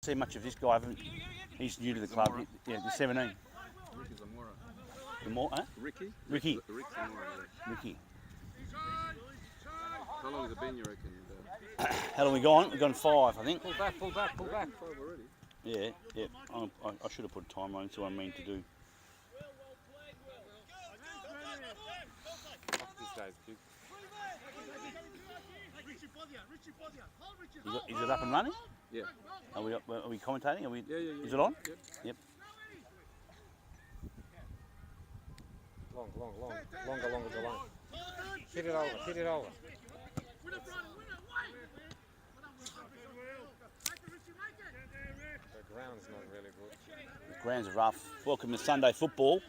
See much of this guy. He's new to the club. Yeah, he's 17. Ricky Zamora. Zamora, huh? Ricky? Ricky. Rick Zamora. Ricky. How long has it been, you reckon? How long we gone? We've gone 5, I think. Pull back. 5 already. Yeah. I should have put a time on. That's what I mean to do. This guy's big. Is it up and running? Yeah. Are we commentating? Yeah. Is it on? Yep. Yep. Longer the line. Hit it over. The ground's not really good. The grounds are rough. Welcome to Sunday football.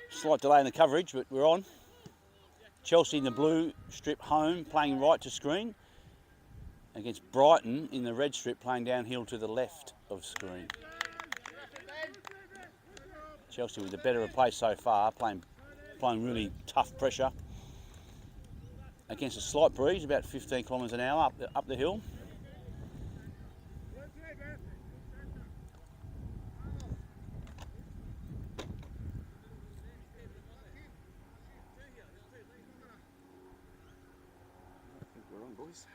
Slight delay in the coverage, but we're on. Chelsea in the blue strip home, playing right to screen, against Brighton in the red strip, playing downhill to the left of screen. Chelsea with the better of play so far, playing really tough pressure against a slight breeze, about 15 kilometres an hour up the hill. We're on, boys.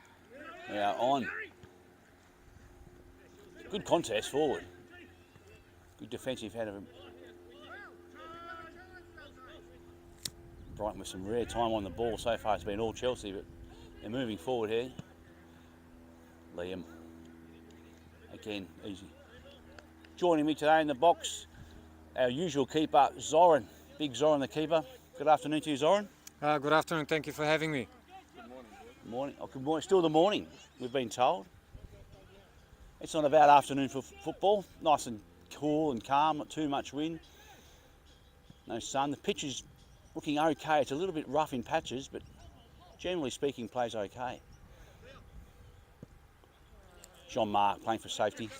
We are on. Good contest forward. Good defensive head of him. Brighton with some rare time on the ball so far. It's been all Chelsea, but they're moving forward here. Liam. Again, easy. Joining me today in the box, our usual keeper, Zoran. Big Zoran, the keeper. Good afternoon to you, Zoran. Good afternoon. Thank you for having me. Morning. Oh, good morning. Still the morning, we've been told. It's not a bad afternoon for football. Nice and cool and calm, not too much wind. No sun. The pitch is looking okay. It's a little bit rough in patches, but generally speaking, plays okay. Jean-Marc playing for safety.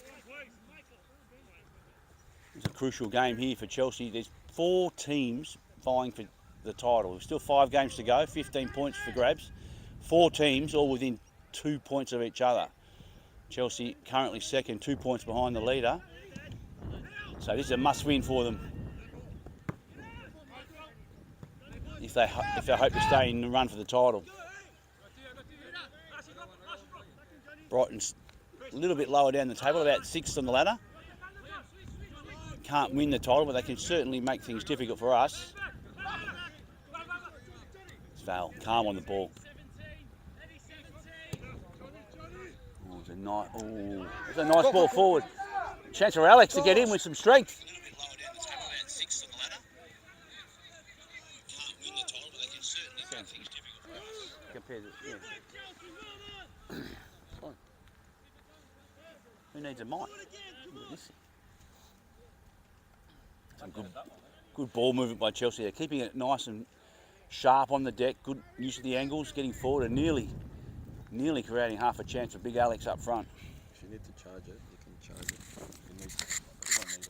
It's a crucial game here for Chelsea. There's 4 teams vying for the title. There's still 5 games to go, 15 points for grabs. 4 teams all within 2 points of each other. Chelsea currently second, 2 points behind the leader. So this is a must-win for them if they hope to stay in the run for the title. Brighton's a little bit lower down the table, about 6th on the ladder. Can't win the title, but they can certainly make things difficult for us. It's Val, calm on the ball. It's a nice ball forward. Chance for Alex to get in with some strength. Who needs a mic? Some good ball movement by Chelsea. They're keeping it nice and sharp on the deck. Good use of the angles, getting forward and nearly creating half a chance for Big Alex up front. If you need to charge it, you can charge it. You won't need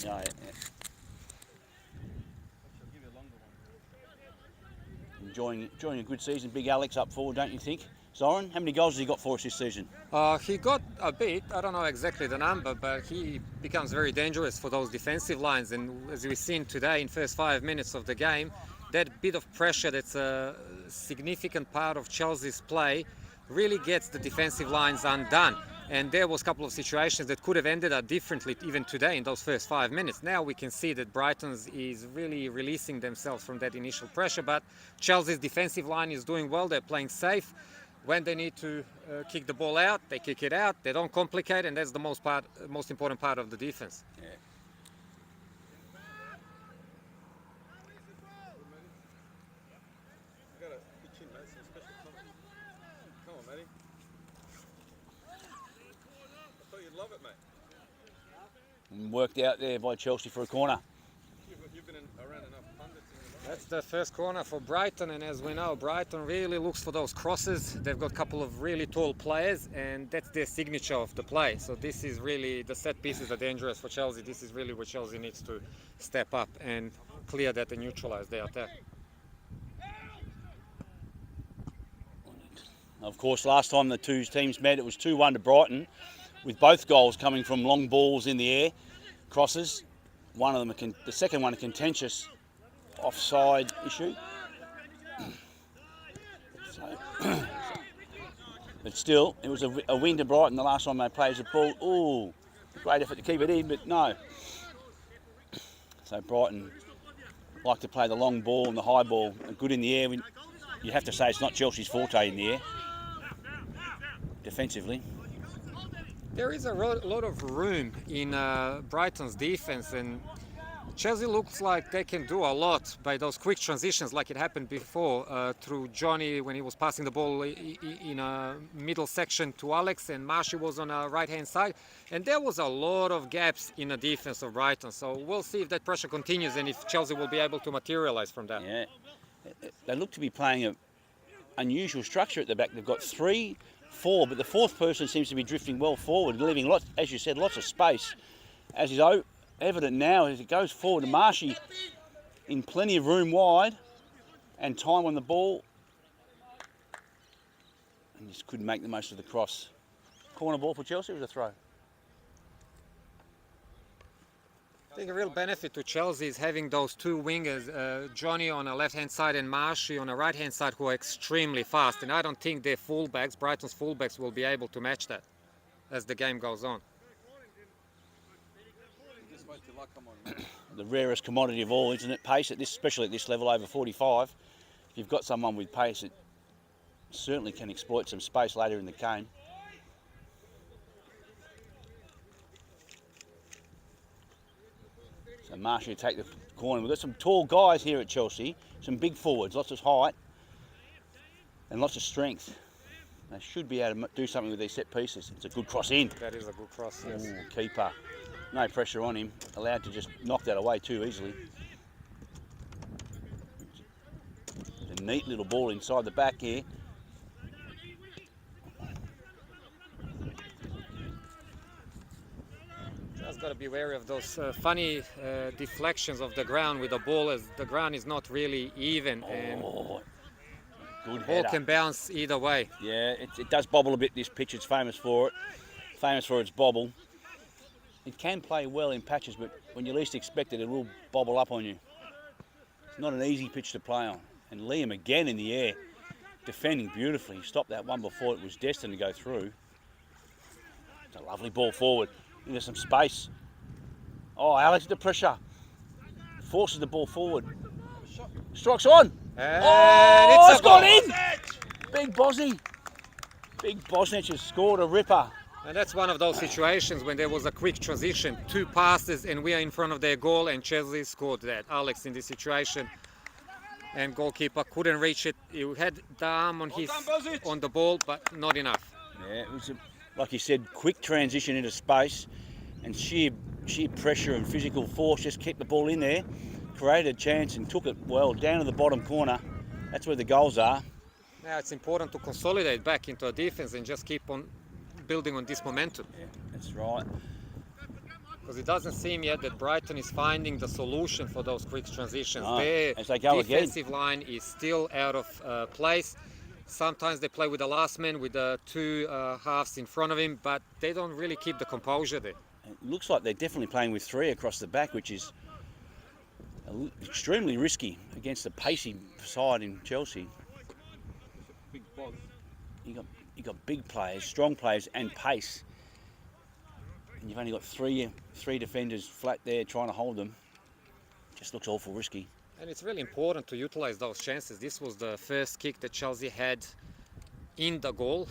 it. Yeah. Enjoying a good season, Big Alex up forward, don't you think? Zoran, how many goals has he got for us this season? He got a bit. I don't know exactly the number, but he becomes very dangerous for those defensive lines. And as we've seen today in first 5 minutes of the game, that bit of pressure that's a significant part of Chelsea's play really gets the defensive lines undone. And there was a couple of situations that could have ended up differently even today in those first 5 minutes. Now we can see that Brighton's is really releasing themselves from that initial pressure, but Chelsea's defensive line is doing well. They're playing safe. When they need to kick the ball out, they kick it out. They don't complicate, and that's the most important part of the defense. Yeah. Come on, Matty. I thought you'd love it, mate. And worked out there by Chelsea for a corner. You've been around enough pundits in the That's the first corner for Brighton, and as we know, Brighton really looks for those crosses. They've got a couple of really tall players, and that's their signature of the play. So this is really, the set pieces are dangerous for Chelsea. This is really where Chelsea needs to step up and clear that and neutralise their attack. Of course, last time the two teams met, it was 2-1 to Brighton, with both goals coming from long balls in the air, crosses. One of them, the second one, a contentious offside issue. But still, it was a win to Brighton the last time they played as a ball. Ooh, great effort to keep it in, but no. So Brighton like to play the long ball and the high ball, good in the air. You have to say it's not Chelsea's forte in the air, defensively. There is a lot of room in Brighton's defense, and Chelsea looks like they can do a lot by those quick transitions like it happened before through Johnny when he was passing the ball in a middle section to Alex, and Marshy was on a right-hand side. And there was a lot of gaps in the defense of Brighton. So we'll see if that pressure continues and if Chelsea will be able to materialise from that. Yeah, they look to be playing an unusual structure at the back. They've got 3, 4, but the fourth person seems to be drifting well forward, leaving lots, as you said, lots of space. As is evident now, as it goes forward, to Marshy in plenty of room wide and time on the ball, and just couldn't make the most of the cross. Corner ball for Chelsea. It was a throw. I think a real benefit to Chelsea is having those two wingers, Johnny on the left-hand side and Marshy on the right-hand side, who are extremely fast. And I don't think their fullbacks, Brighton's fullbacks, will be able to match that as the game goes on. The rarest commodity of all, isn't it? Pace, especially at this level, over 45. If you've got someone with pace, it certainly can exploit some space later in the game. So Marshy will take the corner. We've got some tall guys here at Chelsea, some big forwards, lots of height and lots of strength. They should be able to do something with these set pieces. It's a good cross in. That is a good cross, yes. Ooh, keeper. No pressure on him, allowed to just knock that away too easily. A neat little ball inside the back here. Just got to be wary of those funny deflections of the ground with the ball, as the ground is not really even, and good the ball header. can bounce either way. Yeah, it does bobble a bit, this pitch. It's famous for it. Famous for its bobble. It can play well in patches, but when you least expect it, it will bobble up on you. It's not an easy pitch to play on. And Liam again in the air, defending beautifully. He stopped that one before it was destined to go through. It's a lovely ball forward. Into some space. Oh, Alex, the pressure. Forces the ball forward. Strikes on. And It's gone in. Big Bosnich. Big Bosnich has scored a ripper. And that's one of those situations when there was a quick transition, 2 passes, and we are in front of their goal, and Chelsea scored that. Alex in this situation, and goalkeeper couldn't reach it. He had the arm on the ball, but not enough. Yeah, it was, like you said, quick transition into space, and sheer pressure and physical force just kept the ball in there, created a chance and took it well down to the bottom corner. That's where the goals are. Now it's important to consolidate back into a defense and just keep on building on this momentum. Yeah, that's right. Because it doesn't seem yet that Brighton is finding the solution for those quick transitions. No, Their as they go defensive line is still out of place. Sometimes they play with the last man, with the 2 halves in front of him, but they don't really keep the composure there. It looks like they're definitely playing with 3 across the back, which is extremely risky against the pacey side in Chelsea. Big boss. You got big players, strong players, and pace, and you've only got three defenders flat there trying to hold them. Just looks awful risky. And it's really important to utilize those chances. This was the first kick that Chelsea had in the goal,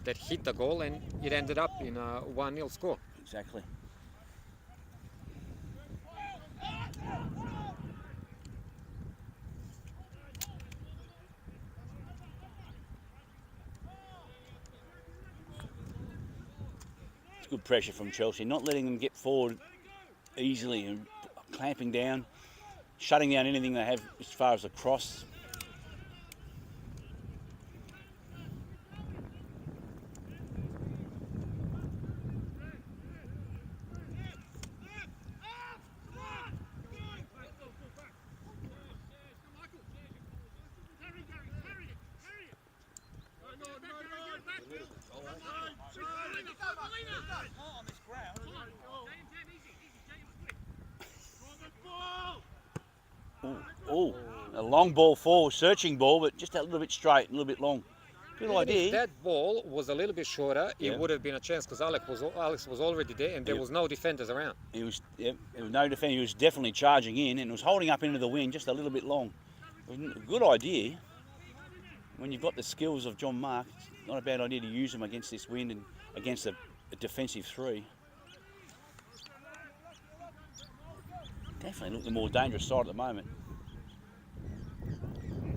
that hit the goal, and it ended up in a 1-0 score. Exactly. Good pressure from Chelsea, not letting them get forward easily and clamping down, shutting down anything they have as far as the cross. A long ball forward, searching ball, but just a little bit straight, a little bit long. Good Even if idea. that ball was a little bit shorter, Yeah. it would have been a chance because Alex was already there and there was no defenders around. There was no defender. He was definitely charging in and was holding up into the wind just a little bit long. It was a good idea. When you've got the skills of John Mark, it's not a bad idea to use them against this wind and against a defensive 3. Definitely look the more dangerous side at the moment.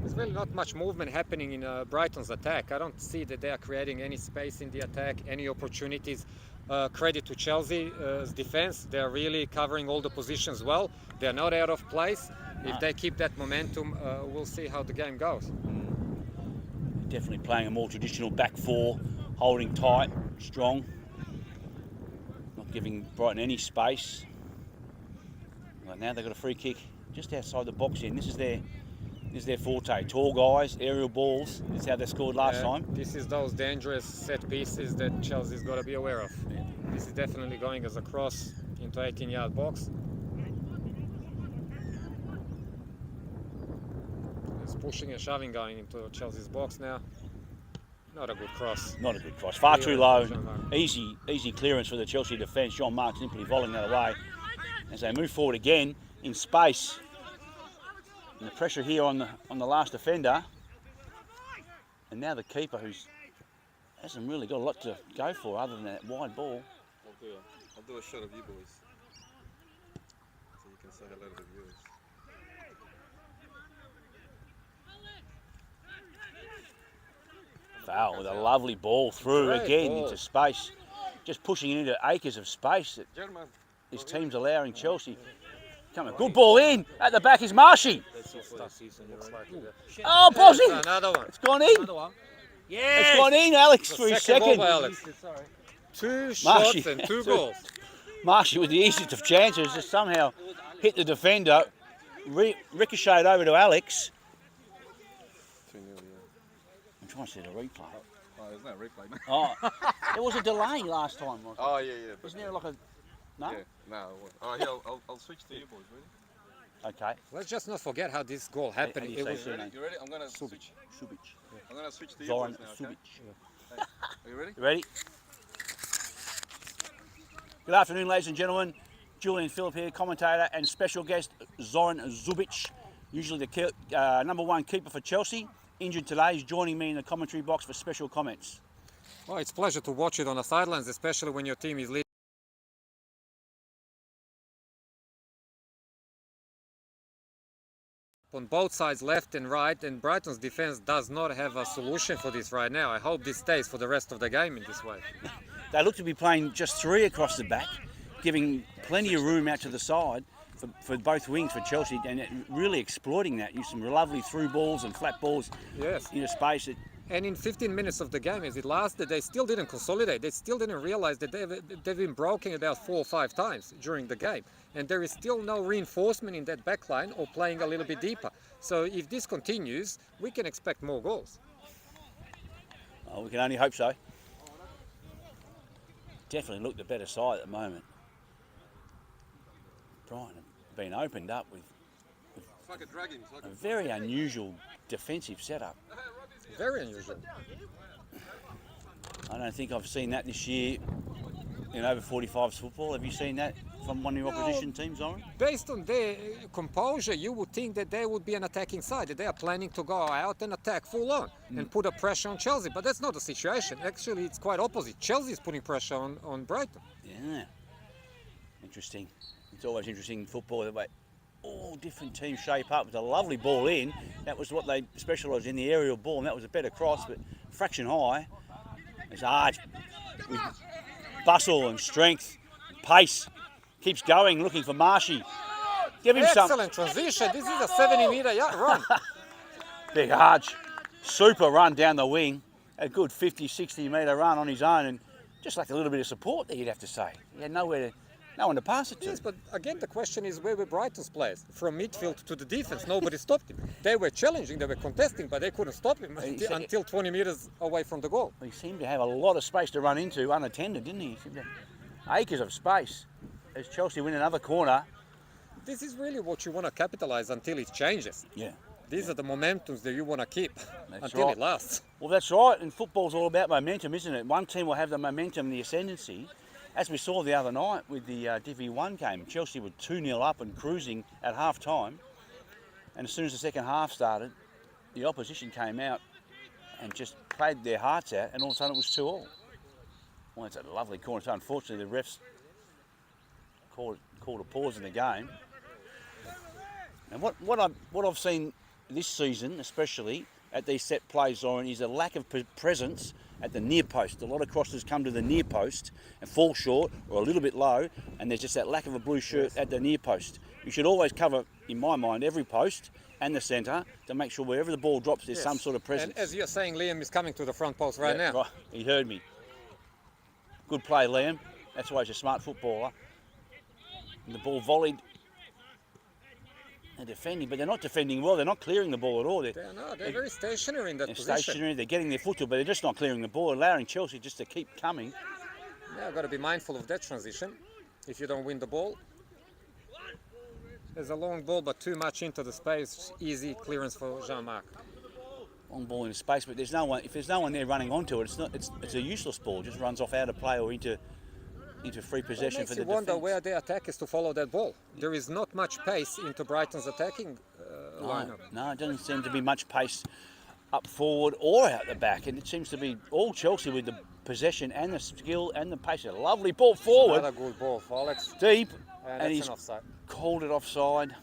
There's really not much movement happening in Brighton's attack. I don't see that they are creating any space in the attack, any opportunities. Credit to Chelsea's defense. They're really covering all the positions well. They're not out of place. If they keep that momentum, we'll see how the game goes. Definitely playing a more traditional back 4, holding tight, strong. Not giving Brighton any space. Right now they've got a free kick just outside the box in. This is their forte. Tall guys, aerial balls. This is how they scored last time. This is those dangerous set pieces that Chelsea's got to be aware of. Yeah. This is definitely going as a cross into 18-yard box. There's pushing and shoving going into Chelsea's box now. Not a good cross. Not a good cross. Far too low. Easy clearance for the Chelsea defence. John Mark simply volleying that away. As they move forward again in space. And the pressure here on the last defender. And now the keeper who's hasn't really got a lot to go for other than that wide ball. I'll do a shot of you boys. So you can say hello to the viewers. Foul with a lovely ball through Great again ball. into space. Just pushing it into acres of space that German. his team's allowing Chelsea. Come on, good ball in. At the back is Marshy. Oh, Bozzy! Another one. It's gone in. It's gone in, Alex, The for his second goal second. by Alex. 2 Marshy. shots and 2 goals. Marshy with the easiest of chances just somehow hit the defender, ricocheted over to Alex. 2-0, yeah. I'm trying to see the replay. Oh, there's no replay, mate. Oh, there was a delay last time, wasn't Oh, yeah. But Isn't there like a... No? Yeah, no. Oh, here, I'll switch to you boys, ready? Okay. Let's just not forget how this goal happened. How do you It say was surname? You ready? I'm gonna Subic. switch. Subic. I'm gonna switch to you Zoran boys now, okay? Subic. Are you ready? You ready? Good afternoon, ladies and gentlemen. Julian Phillip here, commentator and special guest Zoran Zubic, usually the #1 keeper for Chelsea. Injured today, he's joining me in the commentary box for special comments. Well, it's a pleasure to watch it on the sidelines, especially when your team is leading. On both sides, left and right, and Brighton's defense does not have a solution for this right now. I hope this stays for the rest of the game in this way. They look to be playing just 3 across the back, giving plenty of room out to the side for both wings for Chelsea, and really exploiting that. Use some lovely through balls and flat balls Yes. into space. And in 15 minutes of the game, as it lasted, they still didn't consolidate. They still didn't realize that they've been broken about 4 or 5 times during the game. And there is still no reinforcement in that back line or playing a little bit deeper. So if this continues, we can expect more goals. Oh, we can only hope so. Definitely look the better side at the moment. Brighton have been opened up with It's like a dragon. It's like a very unusual defensive setup. Very unusual. I don't think I've seen that this year in Over45's football. Have you seen that from one of your opposition teams, Zoran? Based on their composure, you would think that they would be an attacking side, that they are planning to go out and attack full on and put a pressure on Chelsea. But that's not the situation. Actually, it's quite opposite. Chelsea is putting pressure on Brighton. Yeah. Interesting. It's always interesting in football that way all different teams shape up with a lovely ball in. That was what they specialised in, the aerial ball, and that was a better cross, but fraction high. It's hard with bustle and strength, and pace. Keeps going, looking for Marshy. Give him some. Excellent transition. This is a 70-metre run. Big arch. Super run down the wing. A good 50, 60 metre run on his own, and just like a little bit of support there, you'd have to say. He had no one to pass it to. Yes, but again, the question is where were Brighton's players? From midfield to the defence, nobody stopped him. They were challenging, they were contesting, but they couldn't stop him until 20 metres away from the goal. He seemed to have a lot of space to run into unattended, didn't he? He seemed to have acres of space. As Chelsea win another corner. This is really what you want to capitalise until it changes. Yeah. These are the momentums that you want to keep That's until right. it lasts. Well, that's right. And football's all about momentum, isn't it? One team will have the momentum, the ascendancy. As we saw the other night with the Div 1 game, Chelsea were 2-0 up and cruising at half time. And as soon as the second half started, the opposition came out and just played their hearts out, and all of a sudden it was 2-2. Well, it's a lovely corner. So unfortunately, the refs called a pause in the game. And what I've seen this season, especially at these set plays, Zoran, is a lack of presence at the near post. A lot of crosses come to the near post and fall short or a little bit low, and there's just that lack of a blue shirt at the near post. You should always cover, in my mind, every post and the centre to make sure wherever the ball drops, there's some sort of presence. And as you're saying, Liam is coming to the front post right now. Right. He heard me. Good play, Liam. That's why he's a smart footballer. And the ball volleyed. They're defending, but they're not defending well. They're not clearing the ball at all. They're very stationary in that They're position. stationary. They're getting their foot to, but they're just not clearing the ball, allowing Chelsea just to keep coming. Yeah, got to be mindful of that transition. If you don't win the ball, there's a long ball, but too much into the space. Easy clearance for Jean-Marc. Long ball in space, but there's no one. If there's no one there running onto it, it's a useless ball. It just runs off out of play or into free possession It makes for the you wonder defence. where their attack is to follow that ball. There is not much pace into Brighton's attacking lineup. No, it doesn't seem to be much pace up forward or out the back, and it seems to be all Chelsea with the possession and the skill and the pace. A lovely ball forward, Another good ball for Alex. deep, And and that's he's an offside. called it offside.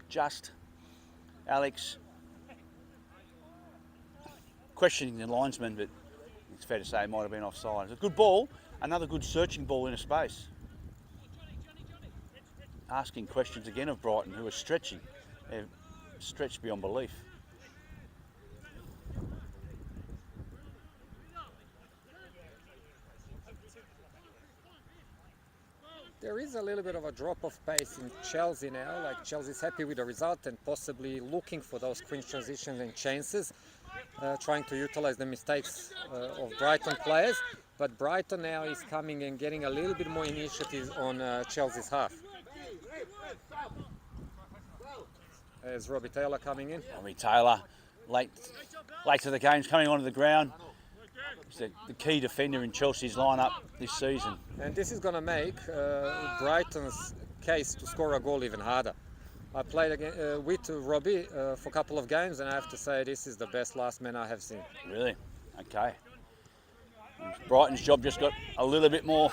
Just Alex questioning the linesman, but it's fair to say it might have been offside. It's a good ball, another good searching ball into space. Asking questions again of Brighton, who are stretching. They're stretched beyond belief. There is a little bit of a drop of pace in Chelsea now. Like Chelsea's happy with the result and possibly looking for those clinch transitions and chances, trying to utilize the mistakes of Brighton players. But Brighton now is coming and getting a little bit more initiative on Chelsea's half. There's Robbie Taylor coming in. Robbie Taylor, late to the game's coming onto the ground. He's the key defender in Chelsea's lineup this season. And this is going to make Brighton's case to score a goal even harder. I played again, with Robbie for a couple of games, and I have to say this is the best last man I have seen. Really? Okay. Brighton's job just got a little bit more,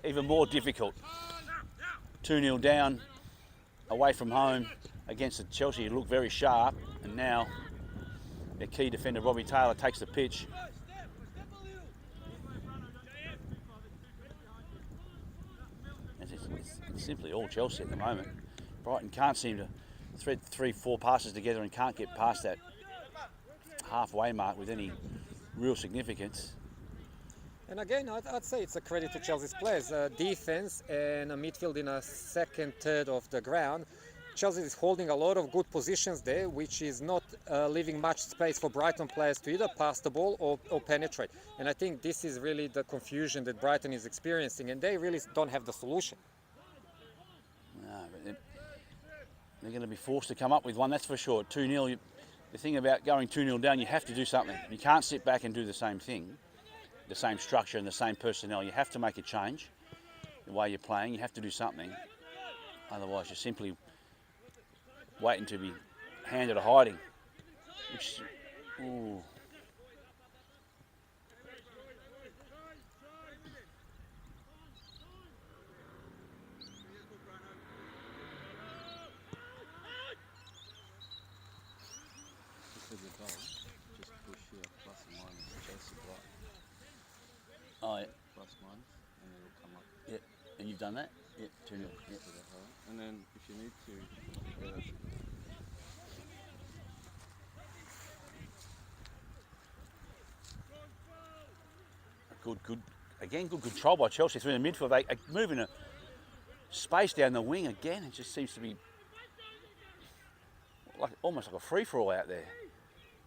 even more difficult. 2-0 down, away from home against the Chelsea, who look very sharp, and now their key defender Robbie Taylor takes the pitch. It's simply all Chelsea at the moment. Brighton can't seem to thread 3-4 passes together and can't get past that halfway mark with any real significance. And again, I'd say it's a credit to Chelsea's players. Defense and a midfield in a second, third of the ground. Chelsea is holding a lot of good positions there, which is not leaving much space for Brighton players to either pass the ball or penetrate. And I think this is really the confusion that Brighton is experiencing, and they really don't have the solution. No, but they're going to be forced to come up with one, that's for sure. 2-0, the thing about going 2-0 down, you have to do something. You can't sit back and do the same thing, the same structure and the same personnel. You have to make a change the way you're playing. You have to do something. Otherwise, you're simply waiting to be handed a hiding. Which, ooh. Oh, yeah. Plus minus, and it'll come up Yeah. And you've done that? Yeah, 2-0. Yeah. to the hole. And then if you need to, yeah, that's Good, again, good control by Chelsea through the midfield. They are moving a space down the wing again. It just seems to be like almost like a free-for-all out there,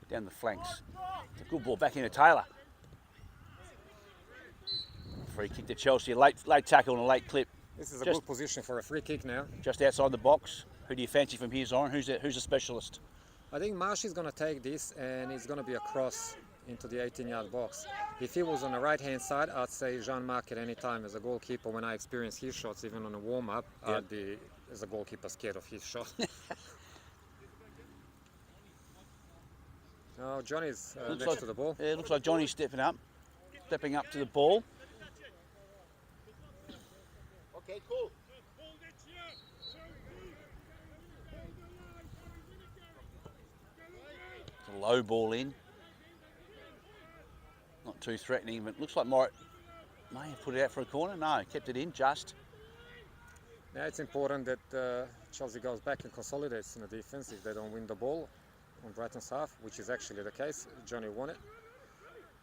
down the flanks. It's a good ball back into Taylor. Free kick to Chelsea, late tackle and a late clip. This is a good position for a free kick now. Just outside the box. Who do you fancy from here, Zoran? Who's a specialist? I think Marsh is going to take this and it's going to be a cross into the 18-yard box. If he was on the right-hand side, I'd say Jean-Marc at any time as a goalkeeper. When I experience his shots, even on a warm-up, I'd be, as a goalkeeper, scared of his shot. Oh, Johnny's next to the ball. Yeah, it looks like Johnny's stepping up to the ball. Okay, cool. It's a low ball in. Not too threatening, but looks like Morris may have put it out for a corner. No, kept it in just. Now it's important that Chelsea goes back and consolidates in the defense if they don't win the ball on Brighton's half, which is actually the case. Johnny won it.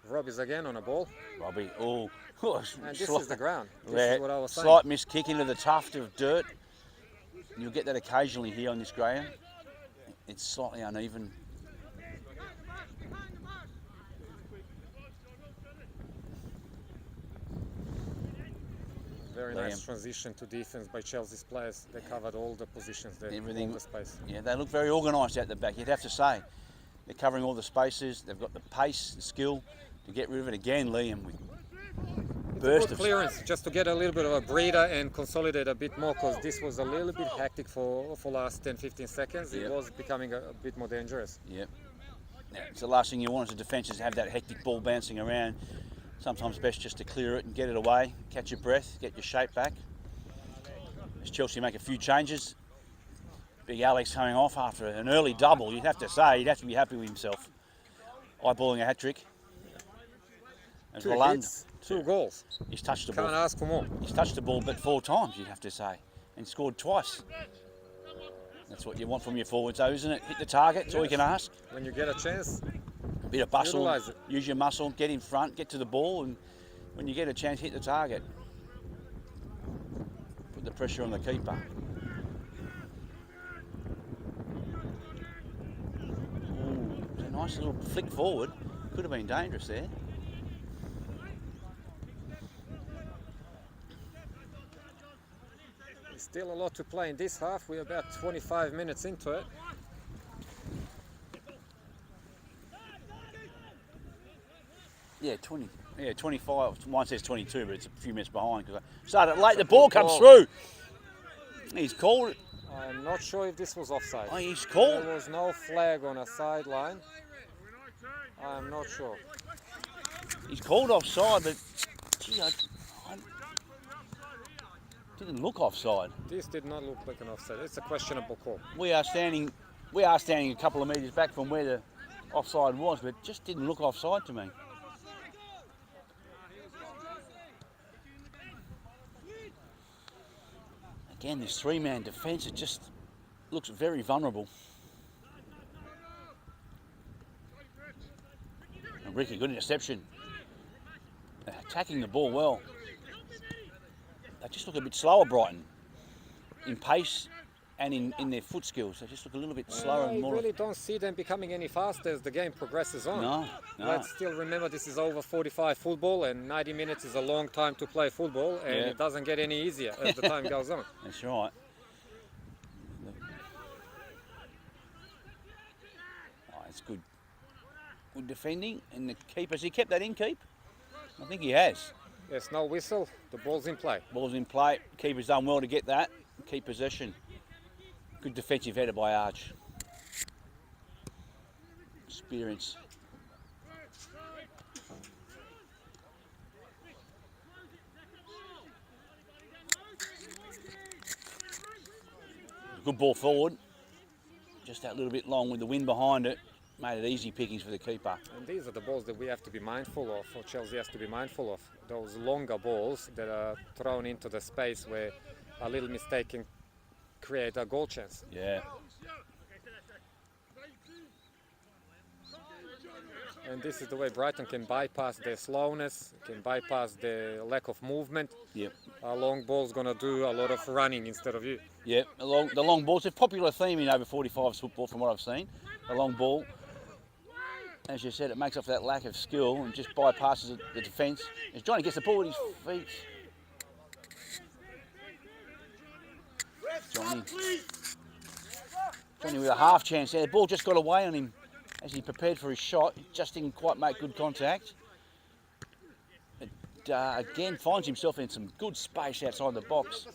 Robbie's again on a ball. Robbie, oh. And this is the ground. This is what I was saying. Slight miss kick into the tuft of dirt. You'll get that occasionally here on this ground. It's slightly uneven. Very nice transition to defense by Chelsea's players. They covered all the positions there, Everything, all the space. Yeah, they look very organised out the back, you'd have to say. They're covering all the spaces. They've got the pace, the skill to get rid of it again. Liam with burst of clearance, just to get a little bit of a breather and consolidate a bit more, because this was a little bit hectic for last 10-15 seconds. It was becoming a bit more dangerous. Yep. Yeah, it's the last thing you want as a defence is to have that hectic ball bouncing around. Sometimes best just to clear it and get it away, catch your breath, get your shape back. As Chelsea make a few changes, big Alex coming off after an early double, you'd have to say, he'd have to be happy with himself. Eyeballing a hat-trick. As 2 Roland, hits, 2 goals. He's touched the ball. Can't ask for more. He's touched the ball but 4 times, you'd have to say, and scored twice. That's what you want from your forwards, though, isn't it? Hit the target, that's all you can ask. When you get a chance, A bit of bustle, utilise it. use your muscle, get in front, get to the ball, and when you get a chance, hit the target. Put the pressure on the keeper. Ooh, it's a nice little flick forward. Could have been dangerous there. There's still a lot to play in this half. We're about 25 minutes into it. Yeah, 20. Yeah, 25. Mine says 22, but it's a few minutes behind because I started late. The ball comes through. He's called it. I'm not sure if this was offside. Oh, he's called. There was no flag on a sideline. I'm not sure. He's called offside, but gee, I didn't look offside. This did not look like an offside. It's a questionable call. We are standing a couple of metres back from where the offside was, but it just didn't look offside to me. Again, this 3-man defence, it just looks very vulnerable. And Ricky, good interception. Attacking the ball well. They just look a bit slower, Brighton, in pace and in their foot skills. They just look a little bit slower and more. I really don't see them becoming any faster as the game progresses on. No. Let's still remember this is over 45 football, and 90 minutes is a long time to play football, and it doesn't get any easier as the time goes on. That's right. Oh, it's good. Good defending, and the keeper's he kept that in, keep? I think he has. Yes, no whistle, the ball's in play. Ball's in play. Keeper's done well to get that. Keep possession. Good defensive header by Arch. Experience. Good ball forward. Just that little bit long with the wind behind it. Made it easy pickings for the keeper. And these are the balls that we have to be mindful of, or Chelsea has to be mindful of. Those longer balls that are thrown into the space where a little mistake can create a goal chance. Yeah. And this is the way Brighton can bypass their slowness, can bypass the lack of movement. Yep. A long ball's going to do a lot of running instead of you. Yep. The long balls. It's a popular theme in over-45s football from what I've seen. The long ball. As you said, it makes up for that lack of skill and just bypasses the defence. As Johnny gets the ball with his feet. Johnny. Only with a half chance there. The ball just got away on him as he prepared for his shot. He just didn't quite make good contact. It, again, finds himself in some good space outside the box.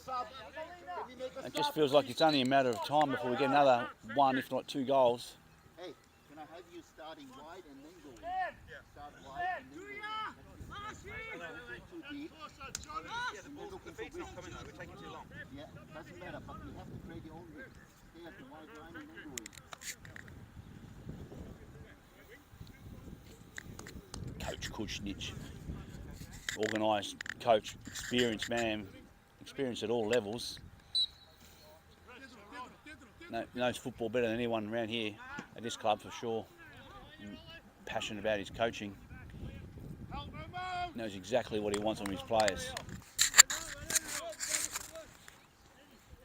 It just feels like it's only a matter of time before we get another one, if not 2 goals. Hey, can I have you starting wide and then go in? Start wide and then go in. Too deep. Yeah, the feed's not coming though, we're taking too long. Yeah, doesn't matter, but you have to create your own way. Stay at the wide line and then go in. Coach Kushnich, organised coach, experienced man, experienced at all levels. Knows football better than anyone around here at this club for sure. And passionate about his coaching. Knows exactly what he wants from his players.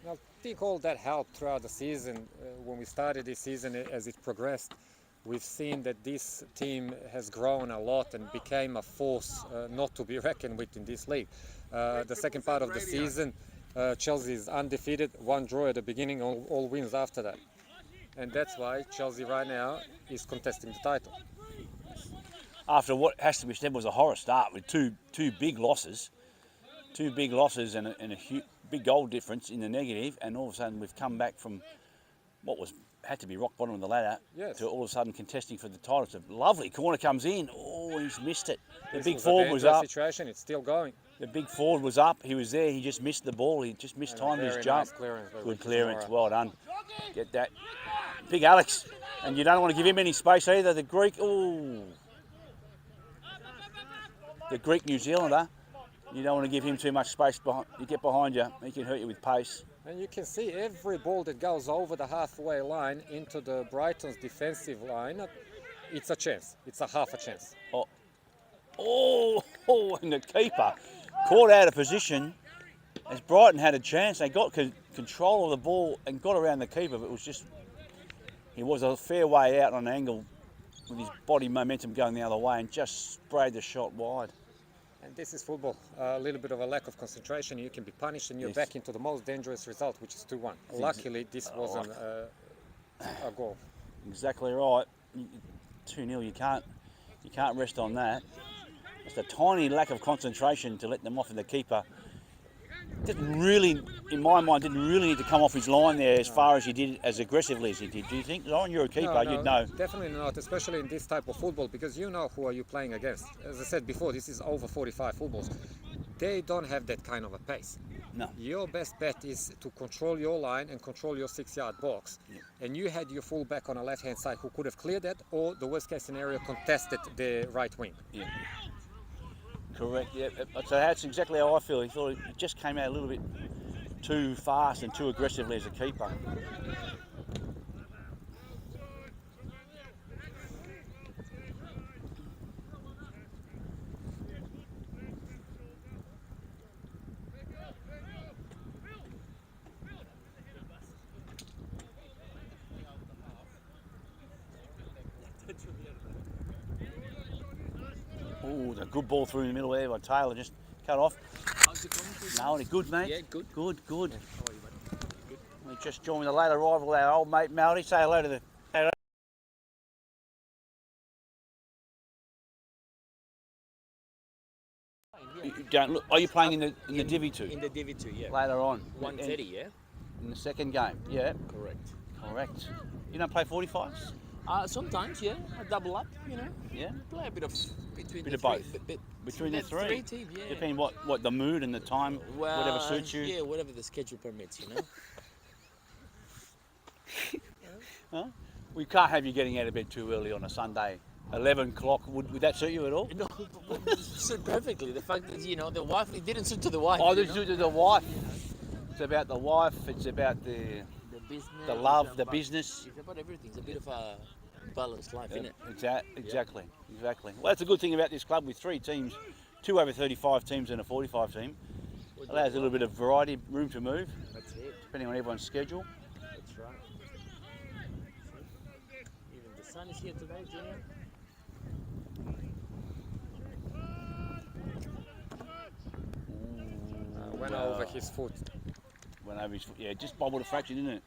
I think all that helped throughout the season. When we started this season, as it progressed, we've seen that this team has grown a lot and became a force not to be reckoned with in this league. The second part of the season, Chelsea is undefeated, 1 draw at the beginning, all wins after that. And that's why Chelsea right now is contesting the title. After what has to be said was a horror start with two big losses. 2 big losses and a big goal difference in the negative, and all of a sudden we've come back from what had to be rock bottom of the ladder to all of a sudden contesting for the title. It's a lovely corner comes in. Oh, he's missed it. The big forward was up. Situation, it's still going. The big forward was up. He was there. He just missed the ball. He just mistimed his jump. Nice clearance, Good clearance. Well done. Get that. Big Alex. And you don't want to give him any space either. The Greek. Oh. The Greek New Zealander. You don't want to give him too much space. You get behind you. He can hurt you with pace. And you can see every ball that goes over the halfway line into the Brighton's defensive line, it's a chance. It's a half a chance. Oh, and the keeper caught out of position as Brighton had a chance. They got control of the ball and got around the keeper, but it was just, he was a fair way out on an angle with his body momentum going the other way and just sprayed the shot wide. And this is football. A little bit of a lack of concentration, you can be punished and you're back into the most dangerous result, which is 2-1. Luckily, this wasn't a goal. Exactly right. 2-0, you can't rest on that. It's a tiny lack of concentration to let them off, and the keeper didn't really, in my mind, didn't really need to come off his line there as far as he did, as aggressively as he did. Do you think? Lauren, you're a keeper, No, you'd know. Definitely not, especially in this type of football, because you know who are you playing against. As I said before, this is over 45 footballs. They don't have that kind of a pace. No. Your best bet is to control your line and control your 6-yard box. Yeah. And you had your fullback on the left-hand side who could have cleared that, or the worst-case scenario, contested the right wing. Yeah. Correct, yeah. So that's exactly how I feel. He thought it just came out a little bit too fast and too aggressively as a keeper. Oh, a good ball through the middle there by Taylor, just cut off. How's it going? No, good, mate. Yeah, good. Good, good. How are you, buddy? Good. We just joined the late arrival, our old mate Melody. Say hello to the. Hello. You don't look. Are you playing in the Divi 2? In the Divi 2, yeah. Later on. 130, yeah? In the second game, yeah. Correct. Correct. You don't play 45s? Sometimes, yeah. I double up, you know. Yeah. Play a bit of between Bit the of both. three, Between the three? teams, yeah. Depending what the mood and the time, Well, whatever suits you. Yeah, whatever the schedule permits, you know. Huh? We can't have you getting out of bed too early on a Sunday. 11 o'clock, would that suit you at all? No, it suit perfectly. The fact that, you know, the wife, it didn't suit to the wife. Oh, you this know? is to the wife. It's about the wife, it's about the business. love, it's the about- business. It's about everything. It's a bit of a balanced life, isn't it? Exactly. Well, that's a good thing about this club with 3 teams, 2 over 35 teams and a 45 team. Allows a little bit of variety, room to move, That's it. depending on everyone's schedule. That's right. Even the sun is here today, Junior. Went over his foot. Went over his foot. Yeah, just bobbled a fraction, didn't it?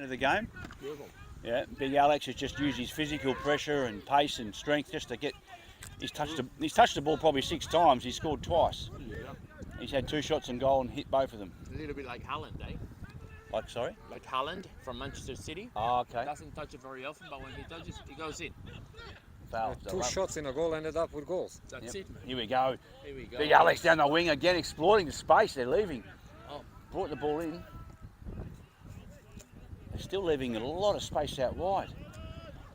of the game. Yeah, Big Alex has just used his physical pressure and pace and strength just to get. He's touched the ball probably 6 times. He's scored twice. He's had 2 shots on goal and hit both of them. A little bit like Haaland, eh? Like, sorry? Like Haaland from Manchester City. Oh, okay. Doesn't touch it very often, but when he touches, it goes in. Foul. 2 shots in a goal ended up with goals. That's it, man. Here we go. Here we go. Big Alex down the wing again, exploiting the space. They're leaving. Oh. Brought the ball in. They're still leaving a lot of space out wide.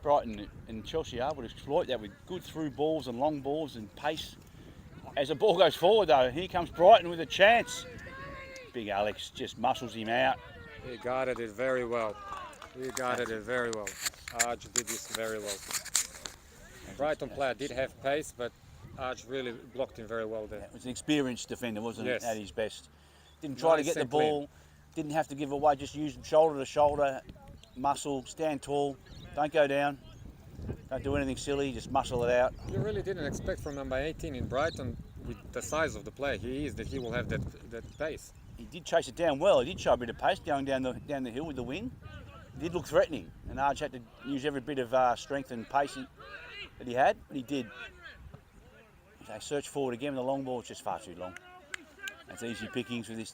Brighton and Chelsea are able to exploit that with good through balls and long balls and pace. As the ball goes forward though, here comes Brighton with a chance. Big Alex just muscles him out. He guarded it very well. He guarded it very well. Arch did this very well. Brighton player did have pace, but Arch really blocked him very well there. It was an experienced defender, wasn't Yes. it, at his best. Didn't try to Nice get the and clean. ball, didn't have to give away, just used shoulder to shoulder, muscle, stand tall, don't go down, don't do anything silly, just muscle it out. You really didn't expect from number 18 in Brighton, with the size of the player he is, that he will have that pace. He did chase it down well, he did show a bit of pace going down the hill with the wing. It did look threatening, and Arch had to use every bit of strength and pace that he had, but he did. They search forward again, the long ball is just far too long. It's easy pickings with this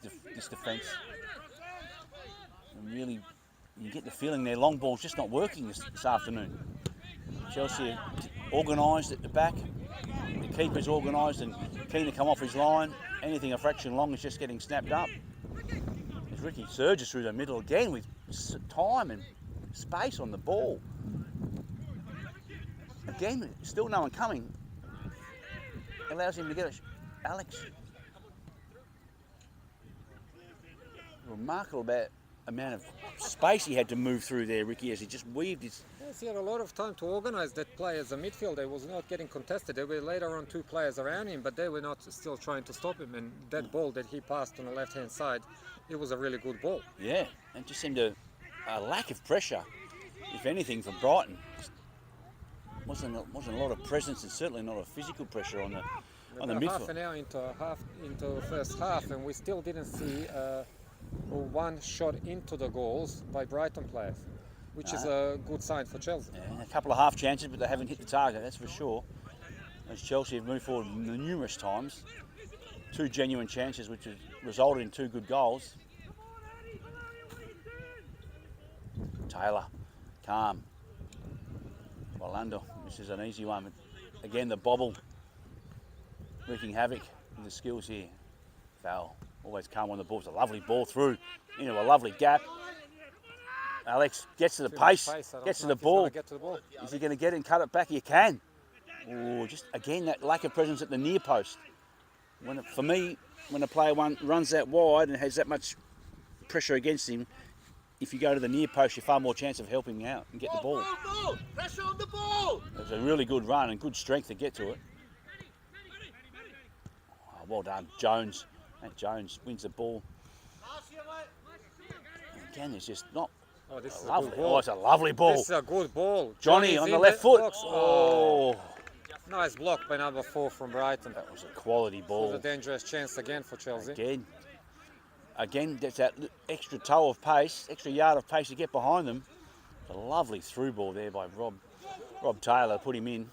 defence. And really, you get the feeling their long ball's just not working this afternoon. Chelsea are organised at the back. The keeper's organised and keen to come off his line. Anything a fraction long is just getting snapped up. As Ricky surges through the middle again with time and space on the ball. Again, still no one coming. Allows him to get it. Alex. Remarkable amount of space he had to move through there, Ricky, as he just weaved his. Yes, he had a lot of time to organise that play as a midfielder. He was not getting contested. There were later on 2 players around him, but they were not still trying to stop him. And that ball that he passed on the left-hand side, it was a really good ball. Yeah, and just seemed a lack of pressure, if anything, from Brighton. Wasn't a lot of presence and certainly not a physical pressure on the About midfield. half an hour into first half, and we still didn't see one shot into the goals by Brighton players, which is a good sign for Chelsea. Yeah, a couple of half chances, but they haven't hit the target, that's for sure. As Chelsea have moved forward numerous times. 2 genuine chances, which has resulted in 2 good goals. Taylor, calm. Orlando, this is an easy one. Again, the bobble, wreaking havoc with the skills here. Foul, always calm on the ball. It's a lovely ball through into a lovely gap. Alex gets to the pace, gets to the ball. Is he going to get it and cut it back? He can. Oh, just again, that lack of presence at the near post. For me, when a player runs that wide and has that much pressure against him, if you go to the near post, you're far more chance of helping him out and get the ball. Pressure on the ball! It was a really good run and good strength to get to it. Oh, well done, Jones. And Jones wins the ball. Again, it's just not Oh, this is lovely. a good ball. Oh, it's a lovely ball. This is a good ball. Johnny Johnny's on the in left foot. box. Oh, Nice block by number 4 from Brighton. that was a quality It was ball. a dangerous chance again for Chelsea. Again, that's that extra toe of pace, extra yard of pace to get behind them. A lovely through ball there by Rob Taylor, put him in.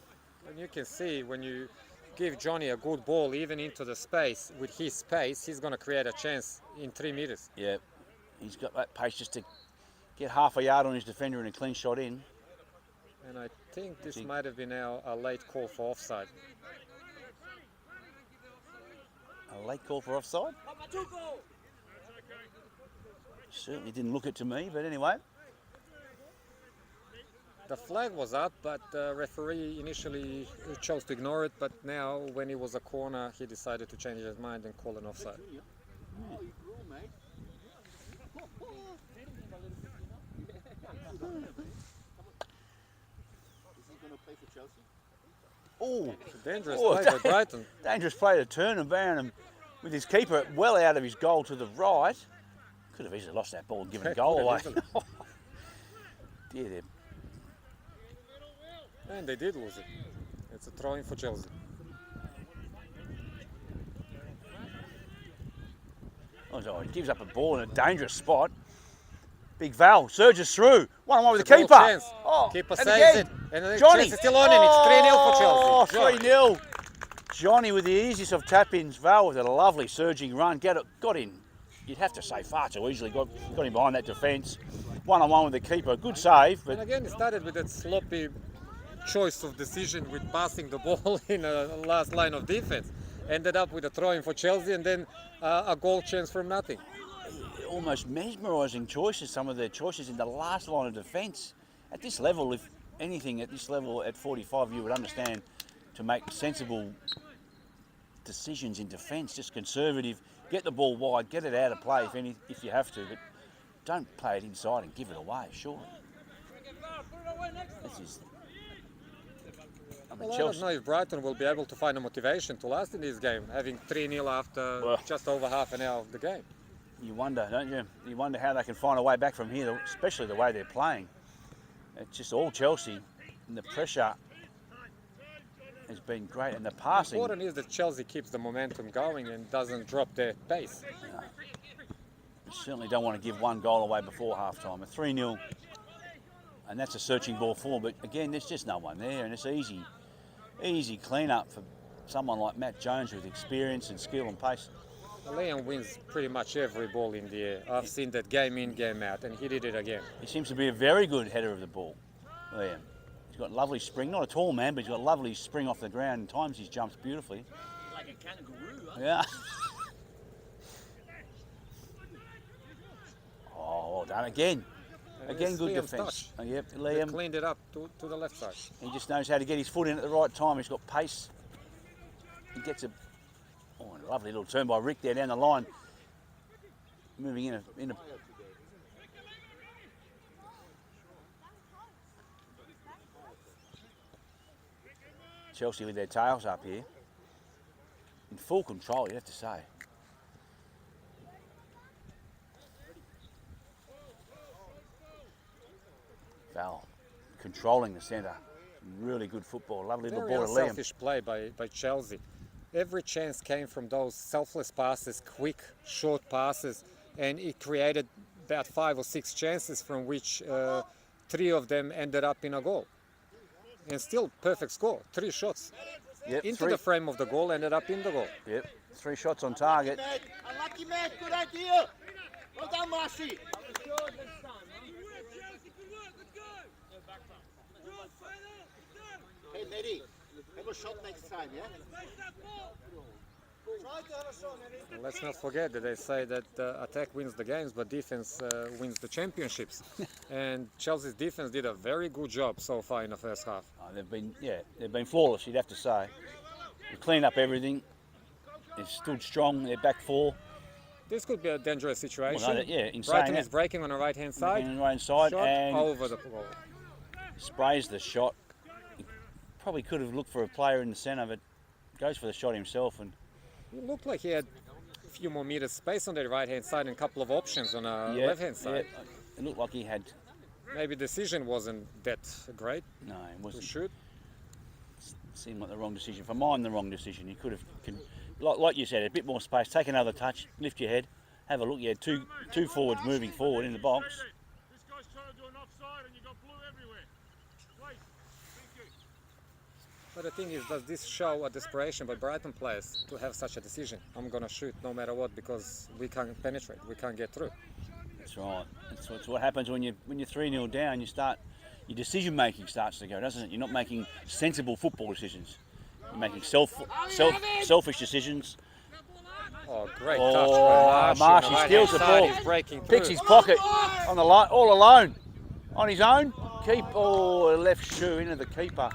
And you can see when you give Johnny a good ball, even into the space, with his pace, he's going to create a chance in 3 meters. Yeah, he's got that pace just to get half a yard on his defender and a clean shot in. And I think this might have been now a late call for offside. A late call for offside. Certainly didn't look it to me, but anyway. The flag was up, but the referee initially chose to ignore it, but now when it was a corner, he decided to change his mind and call an offside. Oh, you grew, mate. Is he going to play for Chelsea? Oh, Dangerous Oh, play by Brighton. dangerous play to turn and ban him with his keeper well out of his goal to the right. Could have easily lost that ball and given a goal away. Could have Dear, they're And they did lose it. It's a throw-in for Chelsea. Oh, he gives up a ball in a dangerous spot. Big Val surges through. 1-on-1 with It's the a goal keeper. chance. Oh, Keeper and saves again. it. And the Johnny. chance is still on, and it's 3-0 for Oh, Chelsea. 3-0. Johnny with the easiest of tap-ins. Val with a lovely surging run. Got in. You'd have to say far too easily. Got him behind that defence. 1-on-1 with the keeper. Good save, but And again, it started with that sloppy choice of decision with passing the ball in a last line of defense. Ended up with a throw-in for Chelsea and then a goal chance from nothing. almost mesmerising choices, some of their choices in the last line of defence. At this level, if anything at this level at 45, you would understand to make sensible decisions in defence, just conservative, get the ball wide, get it out of play if you have to, but don't play it inside and give it away, surely. This is... Well, I don't know if Brighton will be able to find a motivation to last in this game, having 3-0 after just over half an hour of the game. You wonder, don't you? You wonder how they can find a way back from here, especially the way they're playing. It's just all Chelsea, and the pressure has been great, and the passing... Important is that Chelsea keeps the momentum going and doesn't drop their pace. You certainly don't want to give one goal away before half-time. A 3-0, and that's a searching ball forward, but again, there's just no one there, and it's easy clean-up for someone like Matt Jones with experience and skill and pace. Liam wins pretty much every ball in the air. I've seen that game in, game out, and he did it again. He seems to be a very good header of the ball, Liam. He's got lovely spring, not a tall man, but he's got lovely spring off the ground, and times his jumps beautifully. Like a kangaroo, huh? Yeah. Oh, well done again. Again, good defence. Oh, yep, They Liam. cleaned it up to the left side. He just knows how to get his foot in at the right time. He's got pace. He gets a lovely little turn by Rick there down the line. Moving in a Chelsea with their tails up here. In full control, you have to say. Val controlling the centre. Really good football. Lovely little Very ball to Liam. unselfish play by Chelsea. Every chance came from those selfless passes, quick, short passes, and it created about 5 or 6 chances from which 3 of them ended up in a goal. And still perfect score, 3 shots. Yep, Into the frame of the goal, ended up in the goal. Yep, 3 shots on target. Unlucky, mate. Good idea. Well done, Marshy. Hey, Nettie, have a shot next time, yeah? And let's not forget that they say that attack wins the games, but defense wins the championships. And Chelsea's defense did a very good job so far in the first half. Oh, they've been flawless, you'd have to say. They cleaned up everything. They've stood strong, their back four. This could be a dangerous situation. Well, no, yeah, in saying Brighton that, is breaking on the right-hand side. on the right side Shot and over the goal. sprays the shot. He probably could have looked for a player in the centre, but goes for the shot himself. And It looked like he had a few more meters space on the right-hand side and a couple of options on the yeah, left-hand side. yeah, it looked like he had. Maybe decision wasn't that great No, it to wasn't. shoot. Seemed like the wrong decision. For mine, the wrong decision. He could have, like you said, a bit more space. Take another touch, lift your head, have a look. You had two forwards moving forward in the box. This guy's trying to do an offside and you got blue everywhere. Please, thank you. But the thing is, does this show a desperation by Brighton players to have such a decision? I'm going to shoot no matter what because we can't penetrate, we can't get through. That's right. That's what happens when you're 3-0 down. Your decision making starts to go, doesn't it? You're not making sensible football decisions. You're making selfish decisions. Oh, great Oh, touch by Marshy Marshy. steals the ball, He's breaking picks through. his pocket on the line, all alone, on his own. Left shoe into the keeper.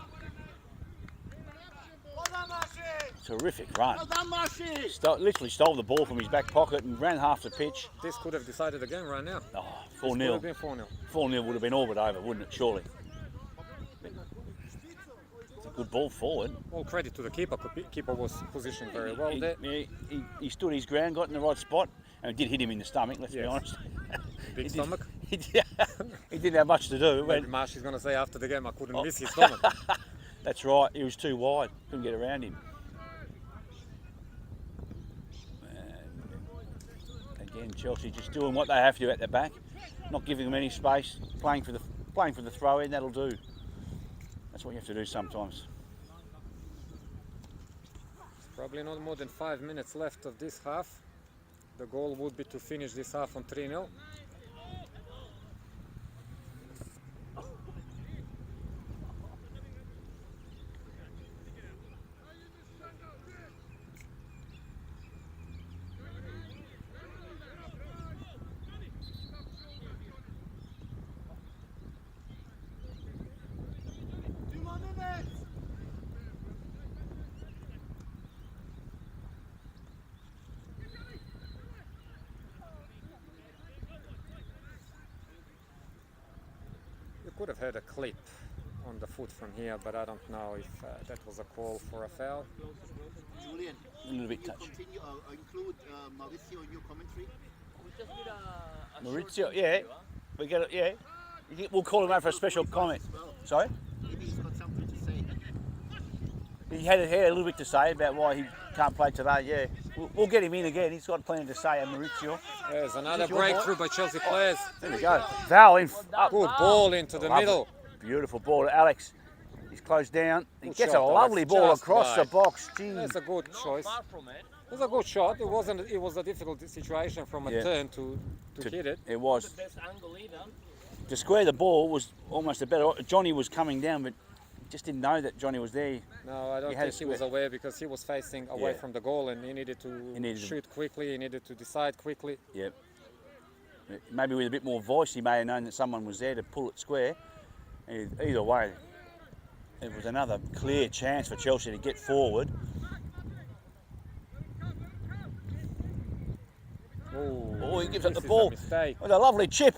Well done, Marshy. Terrific run. Well done, Marshy. Literally stole the ball from his back pocket and ran half the pitch. This could have decided the game right now. Oh, This could 4-0. have been 4-0. 4-0 would have been all but over, wouldn't it? Surely. It's a good ball forward. All credit to the keeper. Keeper was positioned very well He, there. he stood his ground, got in the right spot, and it did hit him in the stomach, let's be Yes. honest. Big He stomach. he didn't have much to do. It Maybe went- Marshy's going to say after the game, I couldn't Oh. miss his stomach. That's right, he was too wide, couldn't get around him. And again, Chelsea just doing what they have to at the back. not giving them any space, playing for the throw in. That'll do. That's what you have to do sometimes. Probably not more than 5 minutes left of this half. The goal would be to finish this half on 3-0. Could have had a clip on the foot from here, but I don't know if that was a call for a foul. Julian, A little bit you touch. continue, include Mauricio in your commentary. Maurizio, yeah, we get it. Yeah, we'll call him out for a special comment. Sorry. Maybe he's got something to say. He had a little bit to say about why he can't play today. Yeah, we'll get him in again. He's got plenty to say. Maurizio. There's another breakthrough by Chelsea players. There we go. Val in. Up. Good ball into the Lovely. middle. Beautiful ball, Alex. He's closed down. He Good gets shot, a Alex. lovely ball Just across the right. box. Gee. That's a good choice. It was a good shot. It wasn't. It was a difficult situation from a Yeah. turn to hit it. It was. To square the ball was almost a better. Johnny was coming down, but just didn't know that Johnny was there. No, I don't had think to he was square. aware because he was facing away Yeah. from the goal and he needed to needed to- shoot quickly. He needed to decide quickly. Yep. Maybe with a bit more voice, he may have known that someone was there to pull it square. Either way, it was another clear chance for Chelsea to get forward. Oh, he gives up this the is ball. A mistake. With a lovely chip.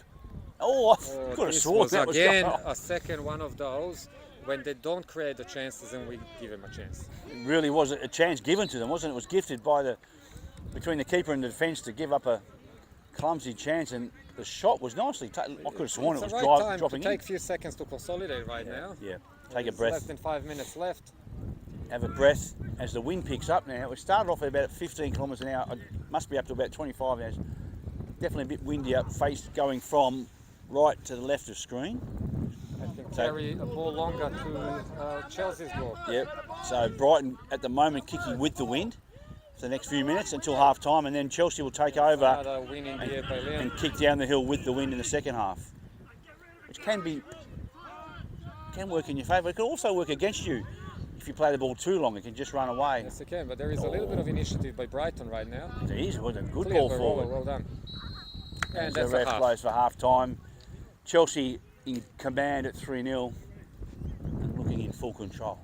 Oh, I could have This sworn was that was again going. a second one of those when they don't create the chances and we give them a chance. It really was a chance given to them, wasn't it? It was gifted by between the keeper and the defence to give up a clumsy chance, and the shot was nicely taken. I could have sworn It's it was the right time dropping to take in. a few seconds to consolidate right now. Yeah, take a There's breath. Less than 5 minutes left. Have a breath as the wind picks up now. We started off at about 15 kilometres an hour. It must be up to about 25 now. It's definitely a bit windy up, face going from right to the left of screen. I can So- carry a ball longer to Chelsea's goal. Yep. So Brighton at the moment kicking with the wind for the next few minutes until half time, and then Chelsea will take over Another win in the by Liam. and kick down the hill with the wind in the second half, which can work in your favour. It can also work against you if you play the ball too long. It can just run away. Yes, you can, but there is a little bit of initiative by Brighton right now. It is. It was a good Clear ball by forward. Roller, well done. And The that's a ref half. blows for half time. Chelsea in command at 3-0 and looking in full control.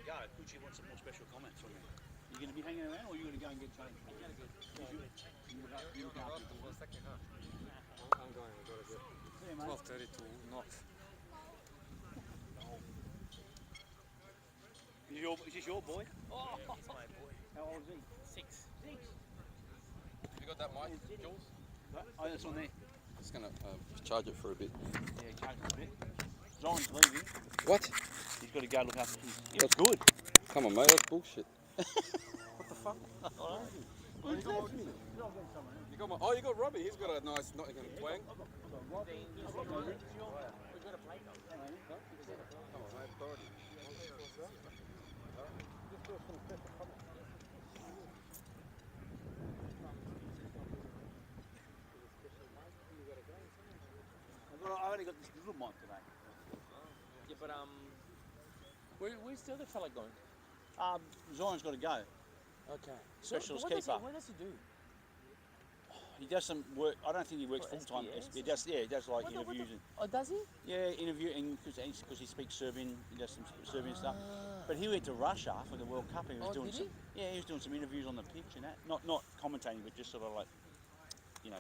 got to go. Gucci wants some more special comments from you. You going to be hanging around, or are you going to go and get changed? You look after your boy. I'm going. We've got to go. See you, mate. 12:30 to North. Is this your boy? Oh, it's my boy. How old is he? 6. 6. Have you got that mic, Jules? Oh, that's on there. Just gonna charge it for a bit. Yeah, change it a bit. Zoran's leaving. What? He's got to go look after his... Yeah, it's good. Come on, mate. That's bullshit. What the fuck? You got my, oh, you got Robbie. He's got a nice Nottingham twang. We've got to play though. Come on, mate. Priority. I've only got this little mic today. Yeah, but where's the other fella going? Zoran's got to go. Okay. Specialist what does keeper. What does he do? He does some work. I don't think he works What, full time. SBS? He does. Yeah, he does like What the- interviews. And, Oh, does he? yeah, interviewing because he speaks Serbian. He does some Serbian stuff. But he went to Russia for the World Cup. And he was Oh, doing did some. Yeah, he was doing some interviews on the pitch and that. Not commentating, but just sort of like,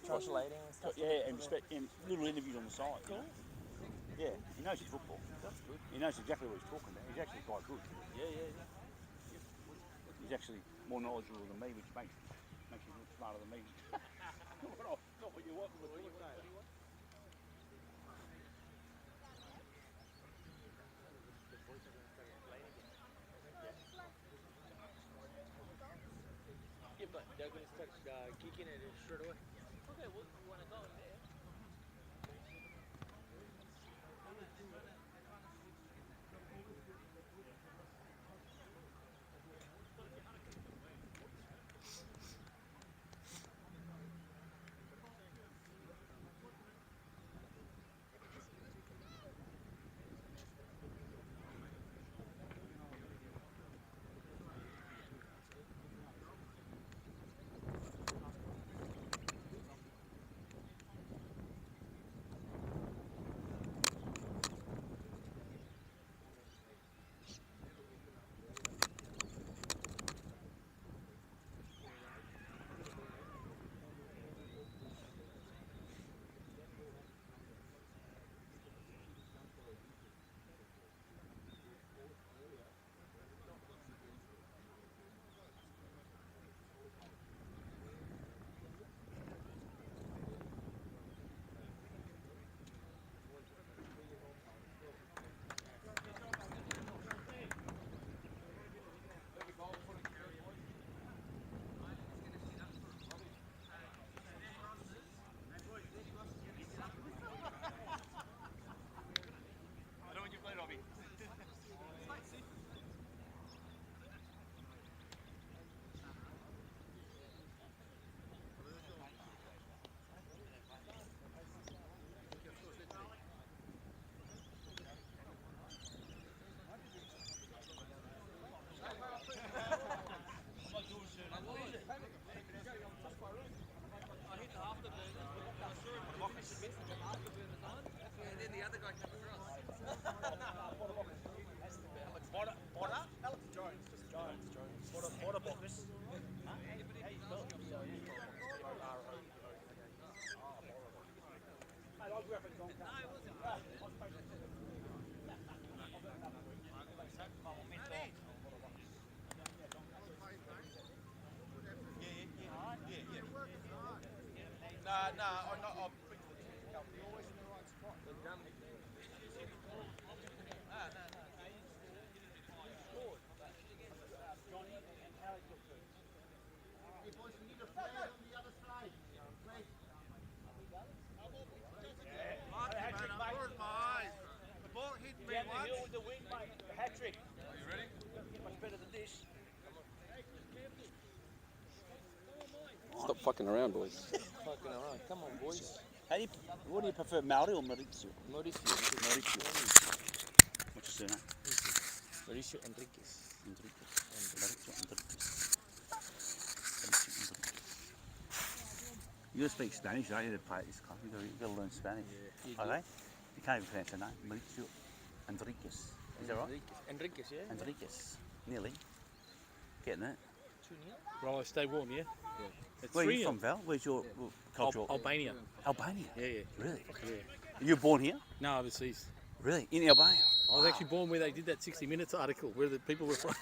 Translating and stuff. yeah, and little interviews on the side. You know? Yeah, he knows his football. That's good. He knows exactly what he's talking about. He's actually quite good. Yeah. He's actually more knowledgeable than me, which makes you look smarter than me. Not what you want, but what you want. Yeah, but they're going to start kicking it straight away. Okay, well, you want to go in there? Stop fucking around, boys. Fucking around. Come on, boys. What do you prefer, Maori or Maurizio? Mauricio. What's your surname? Mauricio Enriquez. Maurizio Enriquez. You gotta speak Spanish, don't you, to play at this club? You gotta learn Spanish. Yeah. Okay? You can't even pronounce your name. Maurizio Enriquez. Is that right? Enriquez, yeah. Enriquez. Nearly. Getting it. 2-0. Right, stay warm, yeah? It's Where are you 3-0. from, Val? Where's your cultural? Albania. Albania? Yeah. Really? Yeah. You were born here? No, overseas. Really? In Albania? I was actually born where they did that 60 Minutes article, where the people were from.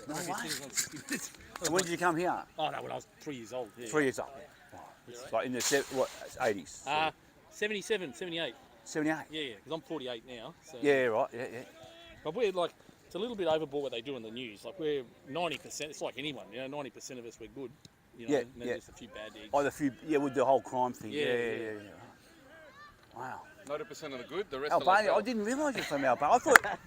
No These way. things on 60 Minutes. And when did you come here? Oh, no, when I was 3 years old. Yeah. 3 years old. Wow. It's like in the 80s? 77, 78. 78? Yeah, because I'm 48 now. So. Yeah, right. Yeah. But we're like, it's a little bit overboard what they do in the news. Like we're 90%, it's like anyone, 90% of us we're good. Yeah, and then just a few bad eggs. Oh, with the whole crime thing. Yeah. Wow. 90% of the good, the rest Albania, are I like didn't realise you're from Albania. I thought.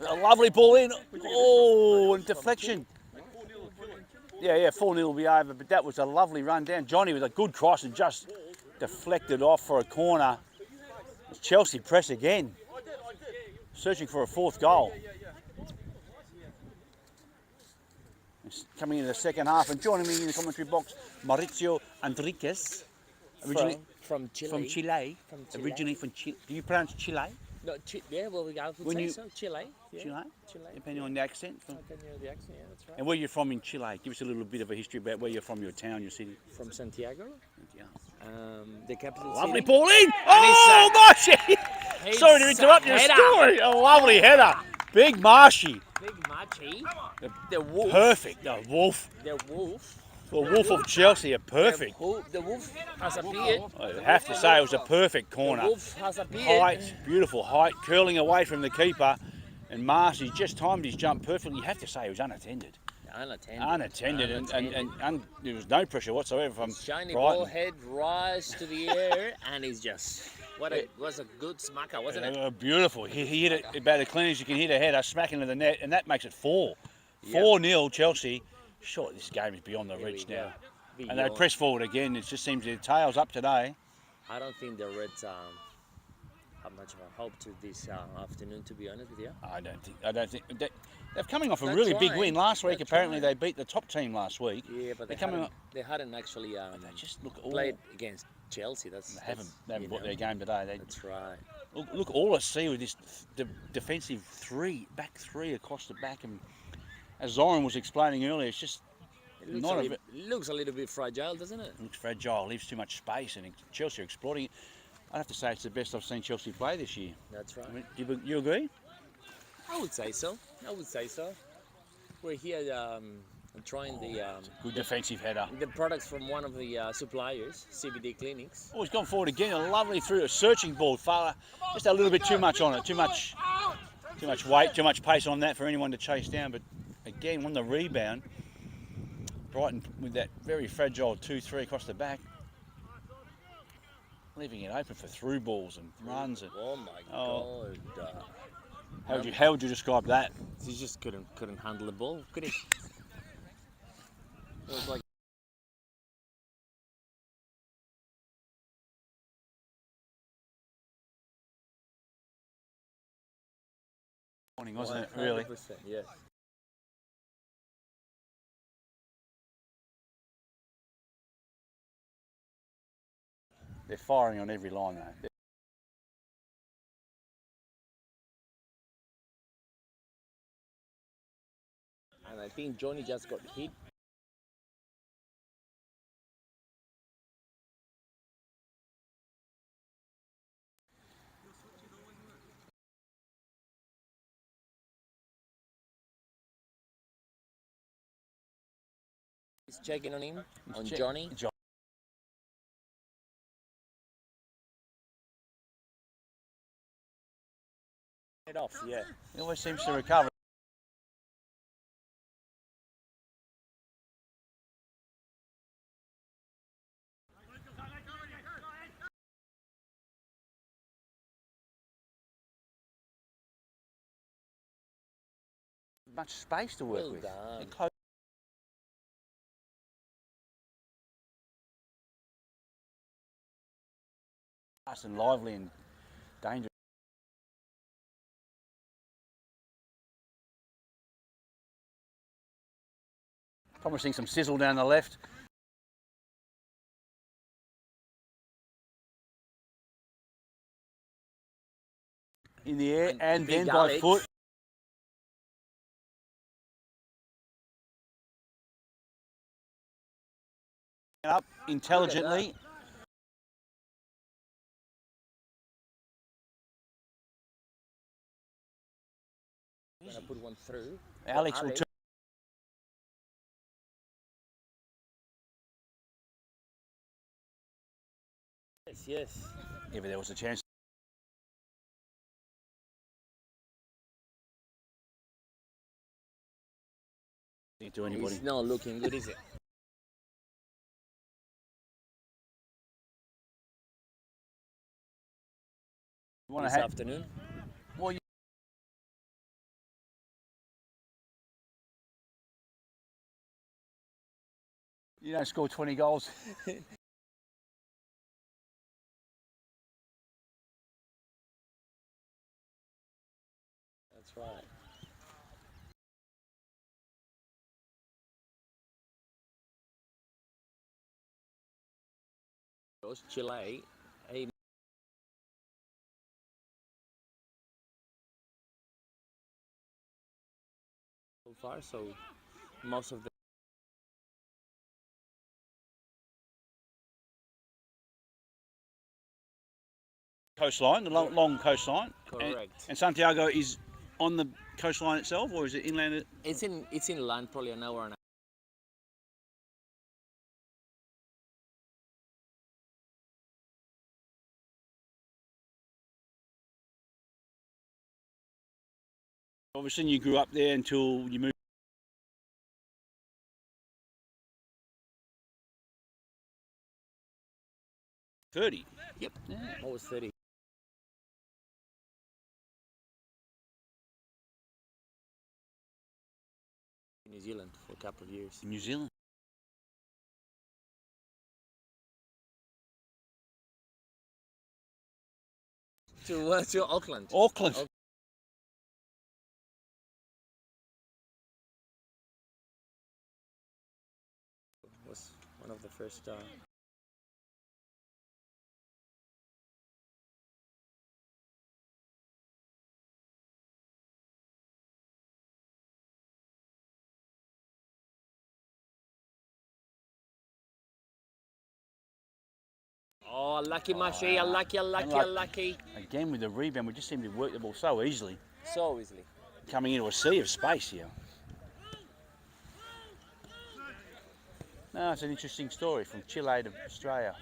A lovely ball in. Oh, and deflection. Yeah, 4-0 will be over, but that was a lovely run down. Johnny with a good cross and just deflected off for a corner. Chelsea press again, searching for a fourth goal. It's coming into the second half, and joining me in the commentary box, Maurizio Enriquez, originally from Chile. from Chile. From Chile. Originally from Chile. Do you pronounce Chile? No, yeah, well, I would When say you- so. Chile. Yeah. Chile? Chile. Depending on the accent. Depending on the accent, yeah, that's right. And where you're from in Chile? Give us a little bit of a history about where you're from, your town, your city. From Santiago, Yeah. the capital Lovely city. ball in! Oh, Marshy! Sorry to interrupt your header. story. A lovely header. Big Marshy. Big Machi. The wolf. Perfect. The wolf. The wolf. The wolf of Chelsea, a perfect. The wolf has appeared. I have to say it was a perfect The corner. wolf has appeared. Height, beautiful height, curling away from the keeper. And Marshy just timed his jump perfectly. You have to say it was unattended. Unattended. And there was no pressure whatsoever from Shiny Brighton. ball head rise to the air, and he's just was a good smacker, wasn't it? Beautiful. He hit it about as clean as you can hit a header, smack into the net, and that makes it 4. 4-0 Chelsea. Sure, this game is beyond the Here reach we go. now. And they press forward again. It just seems their tails up today. I don't think the Reds have much of a hope to this afternoon, to be honest with you. I don't think they're coming off a They're really big trying. win last week. They're Apparently, trying. they beat the top team last week. Yeah, but They're coming. they hadn't actually They just look all. played against Chelsea. They haven't you brought know, their game today. That's right. Look, all I see with this defensive back three across the back, and as Zoran was explaining earlier, it's just It looks, not a a little, looks a little bit fragile, doesn't it? looks fragile, leaves too much space, and Chelsea are exploiting it. I'd have to say it's the best I've seen Chelsea play this year. That's right. I mean, do you agree? I would say so. We're here trying Good defensive header. the products from one of the suppliers, CBD Clinics. Oh, he's gone forward again, a lovely through a searching ball. Far, just a little bit too much on it, too much weight, too much pace on that for anyone to chase down. But again, on the rebound, Brighton with that very fragile 2-3 across the back, leaving it open for through balls and runs. And Oh my Oh. God! how would you describe that? He just couldn't handle the ball, could he? It was like. Morning, wasn't it? Really. 100%, yes. They're firing on every line though. And I think Johnny just got hit. He's checking on him, on Johnny. It off, yeah. He always seems to recover. Much space to work Well with. done. They're close. Fast and lively and dangerous. Promising some sizzle down the left. in the air and big then by Alex. foot. Up intelligently. Gonna put one through. Alex will turn. Yes, yes. If there was a chance. To anybody. It's not looking good, is it? You want This to have, afternoon. well, you don't score 20 goals. That's right. Chile, so far, so most of the Coastline, the long coastline. correct. And Santiago is on the coastline itself, or is it inland? It's in land, probably an hour and a Obviously, you grew up there until you moved. $30. Yep. Yeah. almost 30. In New Zealand for a couple of years. In New Zealand. To Auckland. Auckland. Was one of the first. Oh, lucky Mashi, unlucky. Again with the rebound, we just seem to work the ball so easily. So easily. Coming into a sea of space here. No, it's an interesting story from Chile to Australia.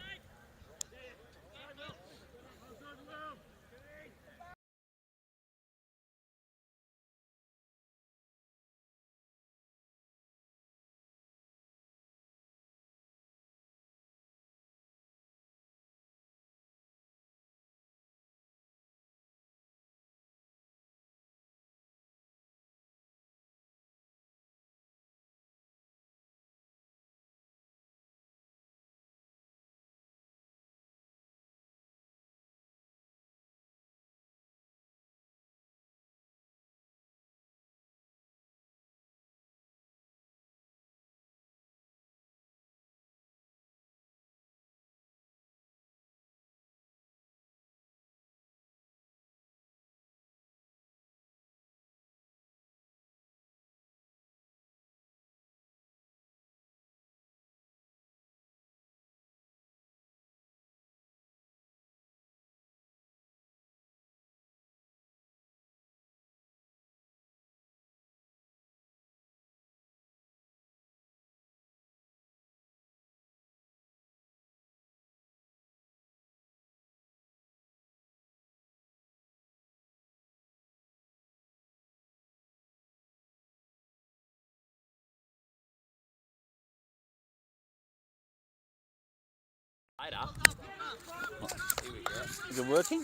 Here we go. Is it working?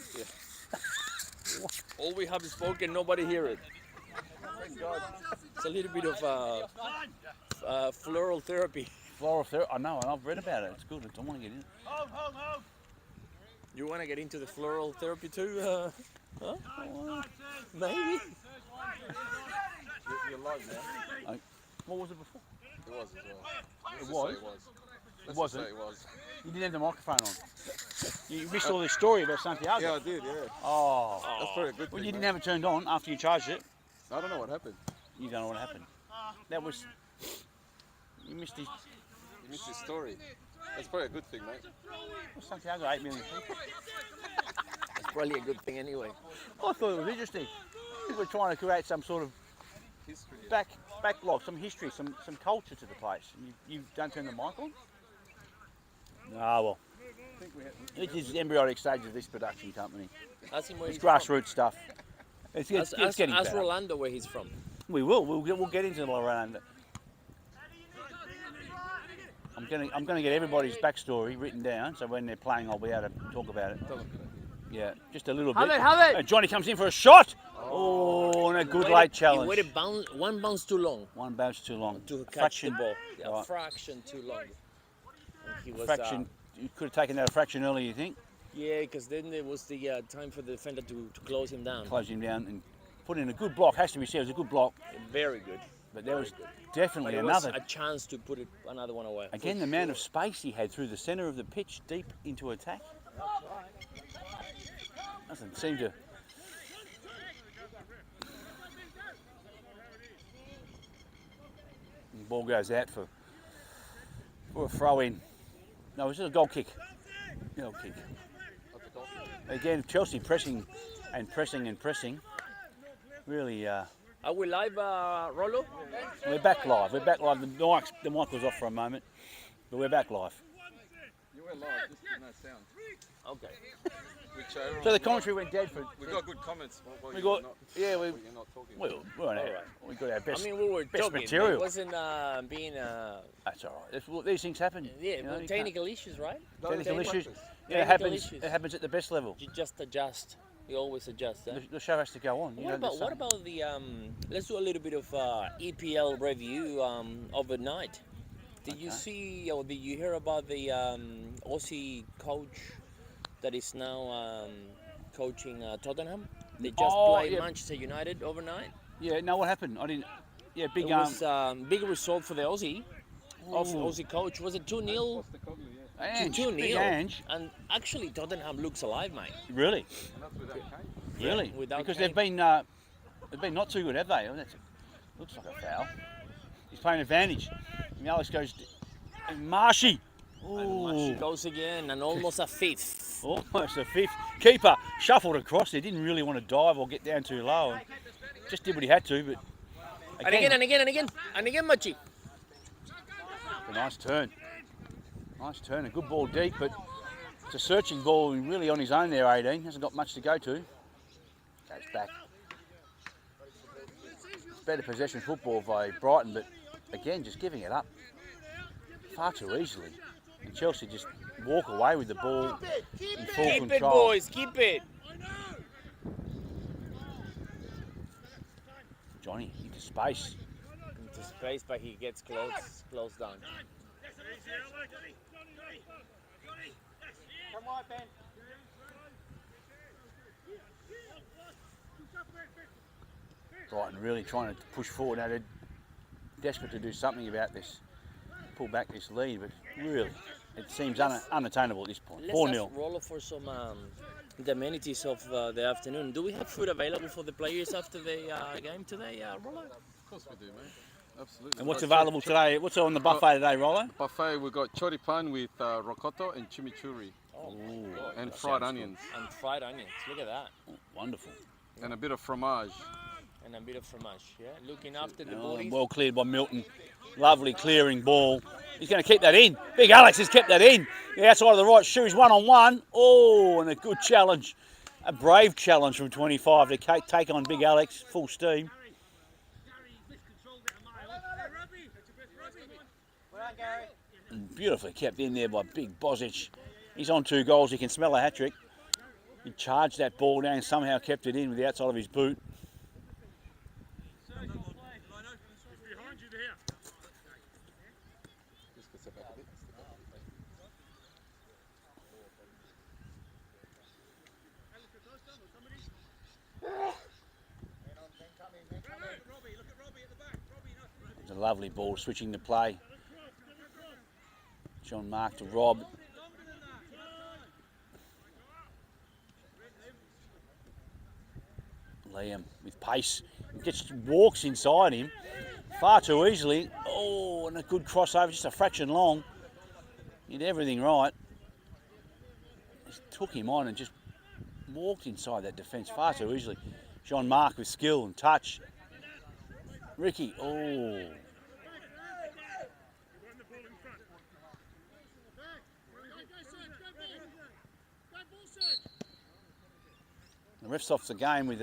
All we have is folk and nobody hear it. It's a little bit of floral therapy. Floral therapy. I know, and I've read about it. It's good. I want to get in. You want to get into the floral therapy too? Huh? Maybe. You're low, man. What was it before? It was as well. It was? It was. It wasn't? It was. You didn't have the microphone on. You missed all this story about Santiago. Yeah, I did, yeah. Oh. That's probably a good Well, thing, you didn't mate. have it turned on after you charged it. I don't know what happened. You don't know what happened. That was... You missed his... You missed his story. That's probably a good thing, mate. Well, Santiago, 8 million people. It's probably a good thing anyway. I thought it was interesting. We're trying to create some sort of History. backlog, some history, some culture to the place. And you don't turn the mic on? Ah, well. It is the embryonic stage of this production company. Ask him where It's he's from. grassroots stuff. It's getting Ask better. Rolando where he's from. We will. We'll get into the Rolando. I'm gonna get everybody's backstory written down, so when they're playing, I'll be able to talk about it. Yeah, just a little bit. Have it! Johnny comes in for a shot. Oh, and a good late He challenge. waited one bounce too long One bounce too long. to A catch the ball. A Right. fraction too long. And he was, Fraction. You could have taken that a fraction earlier, you think? yeah, because then there was the time for the defender to close him down. Close him down and put in a good block. Has to be said, it was a good block. Very good. But there was But definitely it was another. a chance to put another one away. Again, the amount of space he had through the centre of the pitch, deep into attack. Doesn't seem to. The ball goes out for a throw in. No, it's just a goal kick. Goal kick. Again, Chelsea pressing and pressing and pressing. Really, Are we live, Rolo? we're back live. We're back live. The mic was off for a moment, but we're back live. You were live, just no sound. Okay. Which So the commentary went dead for. we got good comments. While We you're got, not, yeah, while you're not talking. we're on our, we got our best. I mean, we were best talking. material. It wasn't being, That's all right. Well, these things happen. yeah, you know, well, you can't- technical issues, right? technical issues. practice. Yeah, it Technical happens. issues. It happens at the best level. You just adjust. You always adjust. Eh? The show has to go on. You What know, about there's what some- about the let's do a little bit of EPL review overnight. Did you Okay. see or did you hear about the Aussie coach that is now coaching Tottenham? They just Oh, played yeah. Manchester United overnight. Yeah, no, what happened? I didn't. Yeah, big It was big result for the Aussie. Of Ooh. Aussie coach. Was it 2-0? Ange, 2-0. big Ange. And actually Tottenham looks alive, mate. Really, And that's without Kane. really. without Because Kane. they've been not too good, have they? Oh, looks like a foul. He's playing advantage. And Alex goes, and Marshy. And she Ooh, goes again and almost a fifth. almost a fifth. Keeper shuffled across. He didn't really want to dive or get down too low. And just did what he had to, but And again, and again, and again, and again, Machi. a nice turn. Nice turn. A good ball deep, but it's a searching ball really on his own there, 18. Hasn't got much to go to. Goes back. Better possession football by Brighton, but again, just giving it up far too easily. And Chelsea just walk away with the ball in full Keep it, control. boys, keep it. Johnny into space. Into space, but he gets close down. Brighton really trying to push forward. Now they're desperate to do something about this, pull back this lead, but really, it seems unattainable at this point. Let's 4-0. ask Rolo for some the amenities of the afternoon. Do we have food available for the players after the game today, Rolo? Of course we do, mate. Absolutely. And what's We've got available today? What's on the buffet today, Rollo? Buffet, we've got choripan with ricotta and chimichurri Oh, and that fried sounds onions and fried onions. Look at that. Oh, wonderful. and a bit of fromage. And a bit of fromage. Yeah, looking after the Oh, boys. well cleared by Milton. Lovely clearing ball. He's going to keep that in. Big Alex has kept that in. The outside of the right shoe. He's 1-on-1. Oh, and a good challenge. A brave challenge from 25 to take on Big Alex full steam. And beautifully kept in there by Big Bozic. He's on 2 goals. He can smell a hat-trick. He charged that ball down, somehow kept it in with the outside of his boot. It's a lovely ball, switching the play. John Mark to Rob. Liam with pace. Walks inside him far too easily. Oh, and a good crossover, just a fraction long. He did everything right. Just took him on and just walked inside that defence far too easily. John Mark with skill and touch. Ricky, oh. The ref stops the game with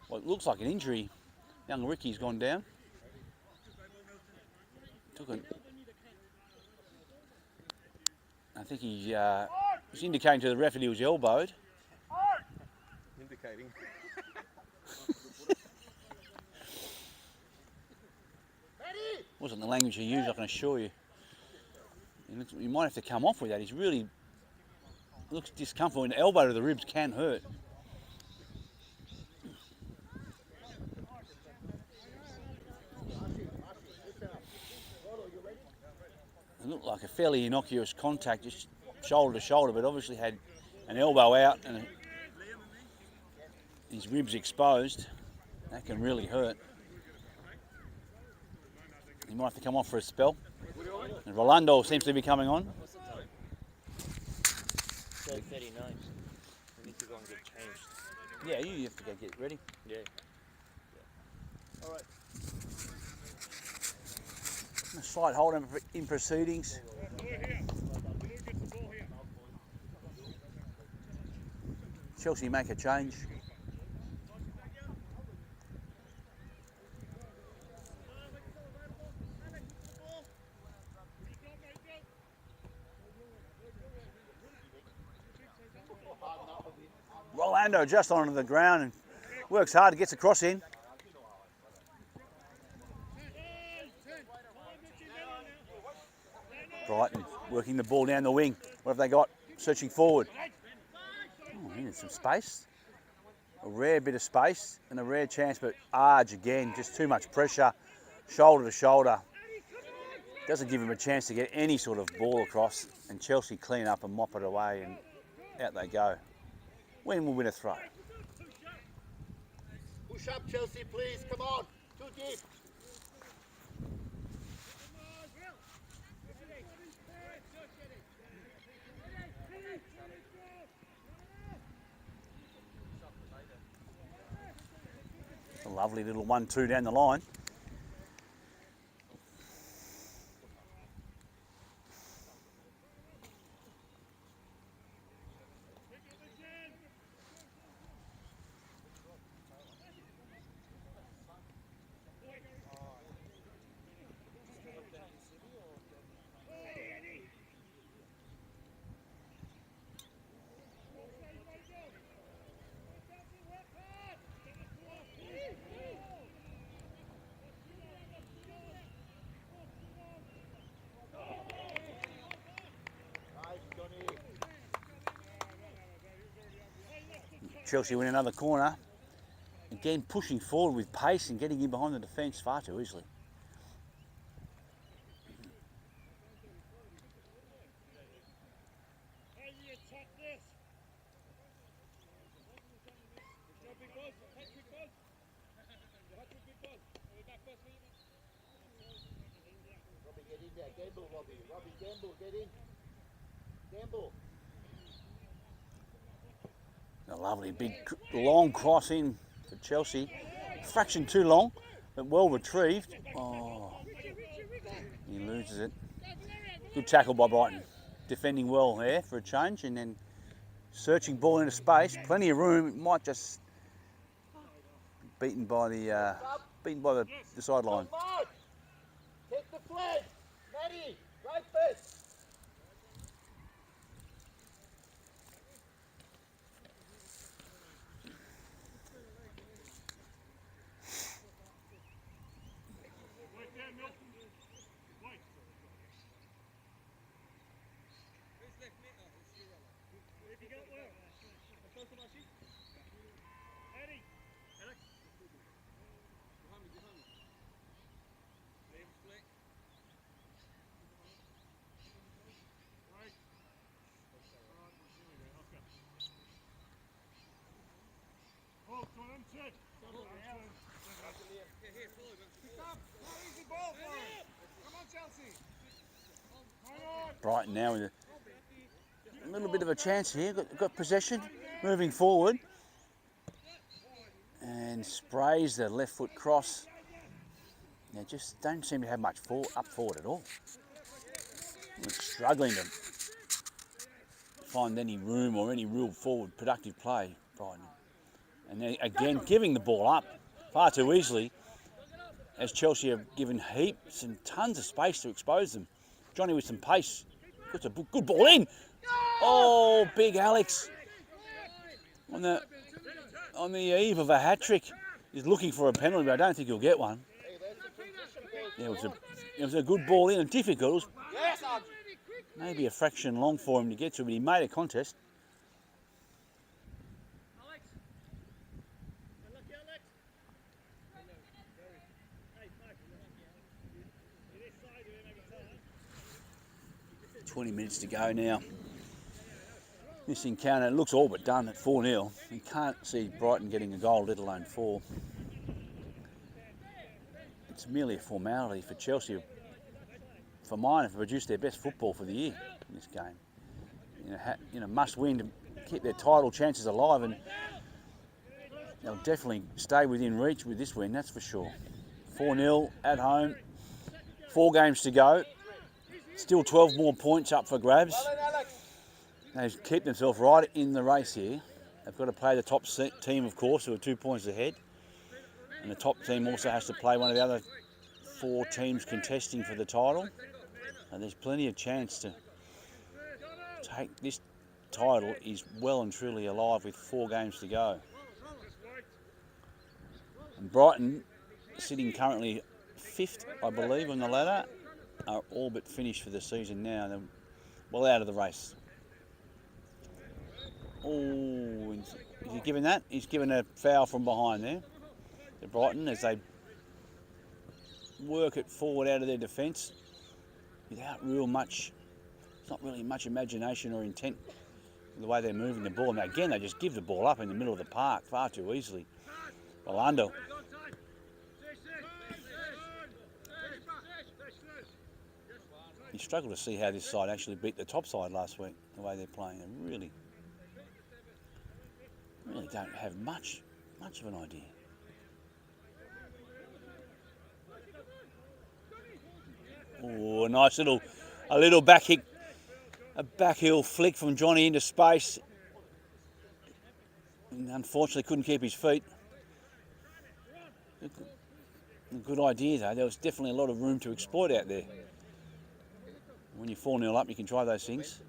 what looks like an injury. Young Ricky's gone down. I think he was indicating to the ref that he was elbowed. Indicating. Wasn't the language he used, I can assure you. You might have to come off with that. He's really looks discomfort. An elbow to the ribs can hurt. It looked like a fairly innocuous contact, just shoulder to shoulder, but obviously had an elbow out and his ribs exposed. That can really hurt. He might have to come off for a spell. And Rolando seems to be coming on. 12:39. We need to go and get changed. Yeah, you have to go get ready. Yeah. All right. A slight hold in proceedings. Chelsea make a change. Rolando just onto the ground and works hard, gets a cross in. Brighton working the ball down the wing. What have they got? Searching forward. Oh, here's some space. A rare bit of space and a rare chance, but Arge again, just too much pressure, shoulder to shoulder. Doesn't give him a chance to get any sort of ball across, and Chelsea clean up and mop it away, and out they go. When will win a throw? Push up, Chelsea, please. Come on. Too deep. A lovely little 1-2 down the line. Chelsea win another corner. Again, pushing forward with pace and getting in behind the defence far too easily. Robbie, get in there. Gamble, Robbie. Robbie, gamble. Get in. Gamble. A lovely big long cross in for Chelsea. Fraction too long, but well retrieved. Oh, he loses it. Good tackle by Brighton. Defending well there for a change, and then searching ball into space. Plenty of room. It might just be beaten by the sideline. Take the flag. Matty, right foot. Brighton now with a little bit of a chance here. Got possession, moving forward. And sprays the left foot cross. They just don't seem to have much up forward at all. We're struggling to find any room or any real forward productive play, Brighton. And then again, giving the ball up far too easily, as Chelsea have given heaps and tons of space to expose them. Johnny with some pace, puts a good ball in. Oh, big Alex on the eve of a hat trick. He's looking for a penalty, but I don't think he'll get one. Yeah, it was a good ball in and difficult. It was maybe a fraction long for him to get to, but he made a contest. Alex. 20 minutes to go now. This encounter looks all but done at 4-0. You can't see Brighton getting a goal, let alone 4. It's merely a formality for Chelsea. For mine, have produced their best football for the year in this game. Must win to keep their title chances alive, and they'll definitely stay within reach with this win, that's for sure. 4-0 at home, 4 games to go. Still 12 more points up for grabs. They keep themselves right in the race here. They've got to play the top team, of course, who are 2 points ahead. And the top team also has to play one of the other 4 teams contesting for the title. And there's plenty of chance to take this title is well and truly alive with 4 games to go. And Brighton, sitting currently 5th, I believe, on the ladder, are all but finished for the season now. They're well out of the race. Oh, is he giving that? He's given a foul from behind there to Brighton as they work it forward out of their defence without it's not really much imagination or intent in the way they're moving the ball. Now again, they just give the ball up in the middle of the park far too easily. Orlando. You struggle to see how this side actually beat the top side last week, the way they're playing. They really don't have much of an idea. Oh, a little back kick, a backheel flick from Johnny into space. And unfortunately couldn't keep his feet. A good idea though, there was definitely a lot of room to exploit out there. When you're 4-0 up, you can try those things.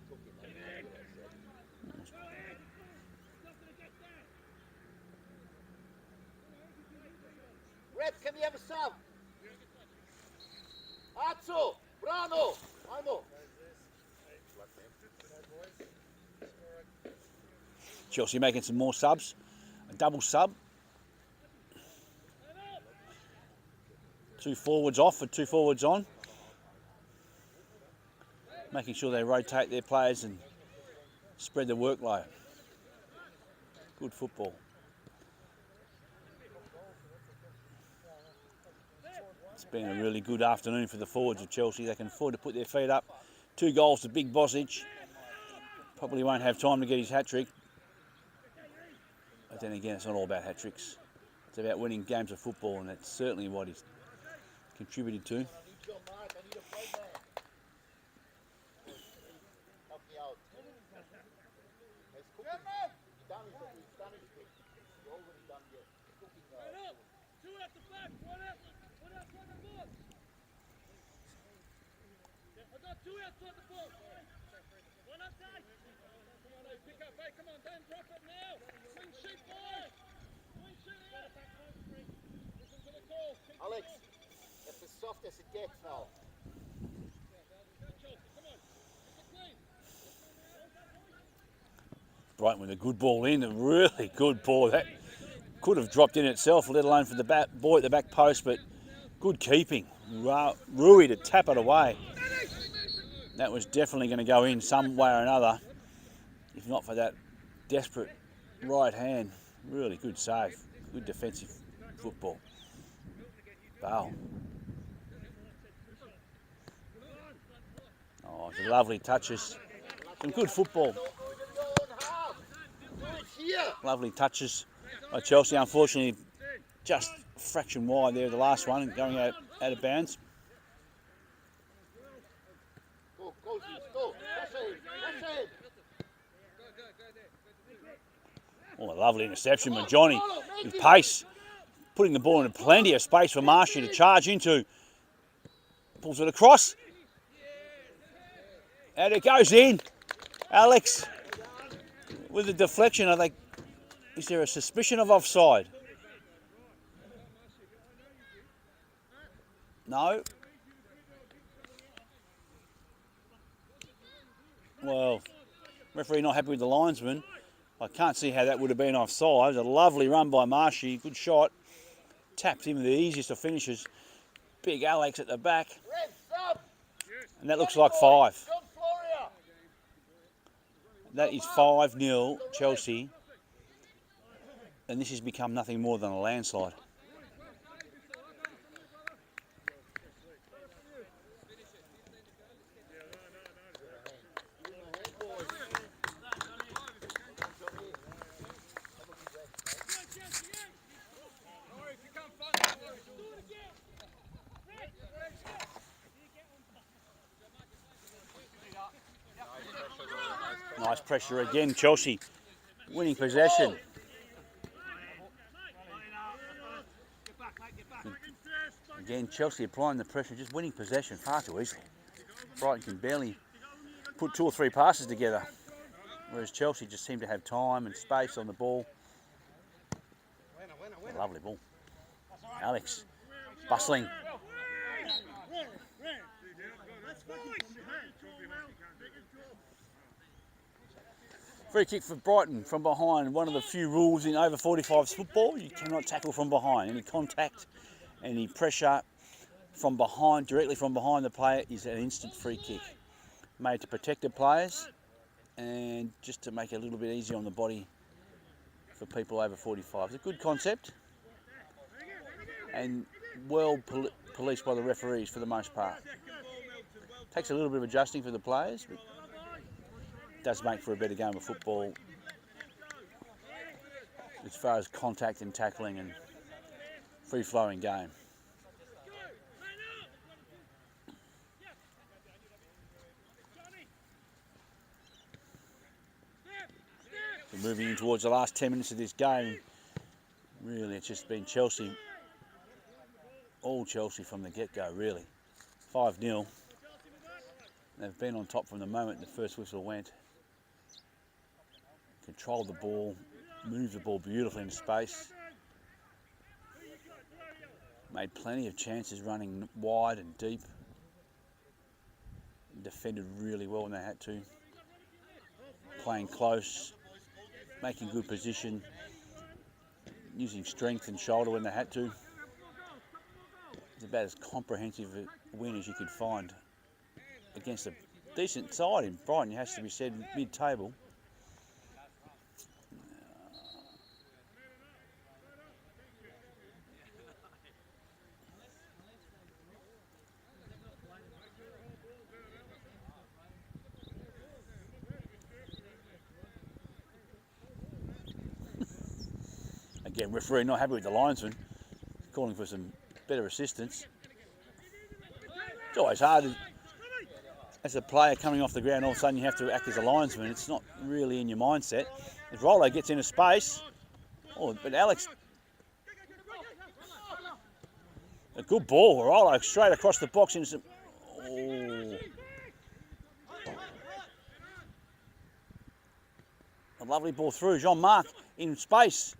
Red, can we have a sub? Atso, Brano, Amo. Chelsea making some more subs. A double sub. 2 forwards off and 2 forwards on. Making sure they rotate their players and spread the workload. Good football. It's been a really good afternoon for the forwards of Chelsea. They can afford to put their feet up. 2 goals to Big Bossage. Probably won't have time to get his hat-trick. But then again, it's not all about hat-tricks. It's about winning games of football, and that's certainly what he's contributed to. Alex, it's as soft as it gets now. Brighton with a good ball in, a really good ball. That could have dropped in itself, let alone for the boy at the back post, but good keeping. Rui to tap it away. That was definitely going to go in some way or another, if not for that desperate right hand. Really good save. Good defensive football. Val. Oh, some lovely touches. Some good football. Lovely touches by Chelsea. Unfortunately, just a fraction wide there, the last one, going out of bounds. Oh, a lovely interception by Johnny with pace, putting the ball in plenty of space for Marshy to charge into. Pulls it across. And it goes in. Alex with the deflection. Is there a suspicion of offside? No. Well, referee not happy with the linesman. I can't see how that would have been offside. It was a lovely run by Marshy. Good shot. Tapped him the easiest of finishes. Big Alex at the back. And that looks like 5. That is 5-0 Chelsea. And this has become nothing more than a landslide. Nice pressure again, Chelsea winning possession. Again, Chelsea applying the pressure, just winning possession far too easily. Brighton can barely put 2 or 3 passes together, whereas Chelsea just seem to have time and space on the ball. A lovely ball. Alex, bustling. Free kick for Brighton from behind. One of the few rules in over 45's football, you cannot tackle from behind. Any contact, any pressure from behind, directly from behind the player, is an instant free kick. Made to protect the players and just to make it a little bit easier on the body for people over 45. It's a good concept and well policed by the referees for the most part. Takes a little bit of adjusting for the players, but does make for a better game of football as far as contact and tackling and free-flowing game. So moving in towards the last 10 minutes of this game, really it's just been Chelsea, all Chelsea from the get-go really. 5-0. They've been on top from the moment the first whistle went. Controlled the ball, moved the ball beautifully into space. Made plenty of chances running wide and deep. Defended really well when they had to. Playing close, making good position, using strength and shoulder when they had to. It's about as comprehensive a win as you could find against a decent side in Brighton, it has to be said, mid-table. Again, referee not happy with the linesman, calling for some better assistance. It's always hard as a player coming off the ground, all of a sudden you have to act as a linesman. It's not really in your mindset. If Rollo gets into space, but Alex, a good ball. Rollo straight across the box into some. A lovely ball through. Jean-Marc in space.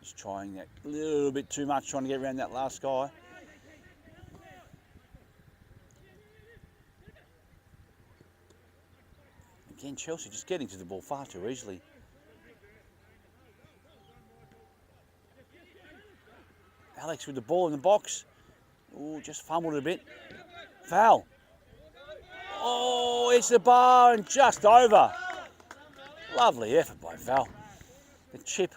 Just trying that a little bit too much, trying to get around that last guy. Again, Chelsea just getting to the ball far too easily. Alex with the ball in the box. Just fumbled a bit. Foul. It's the bar and just over. Lovely effort by Val. The chip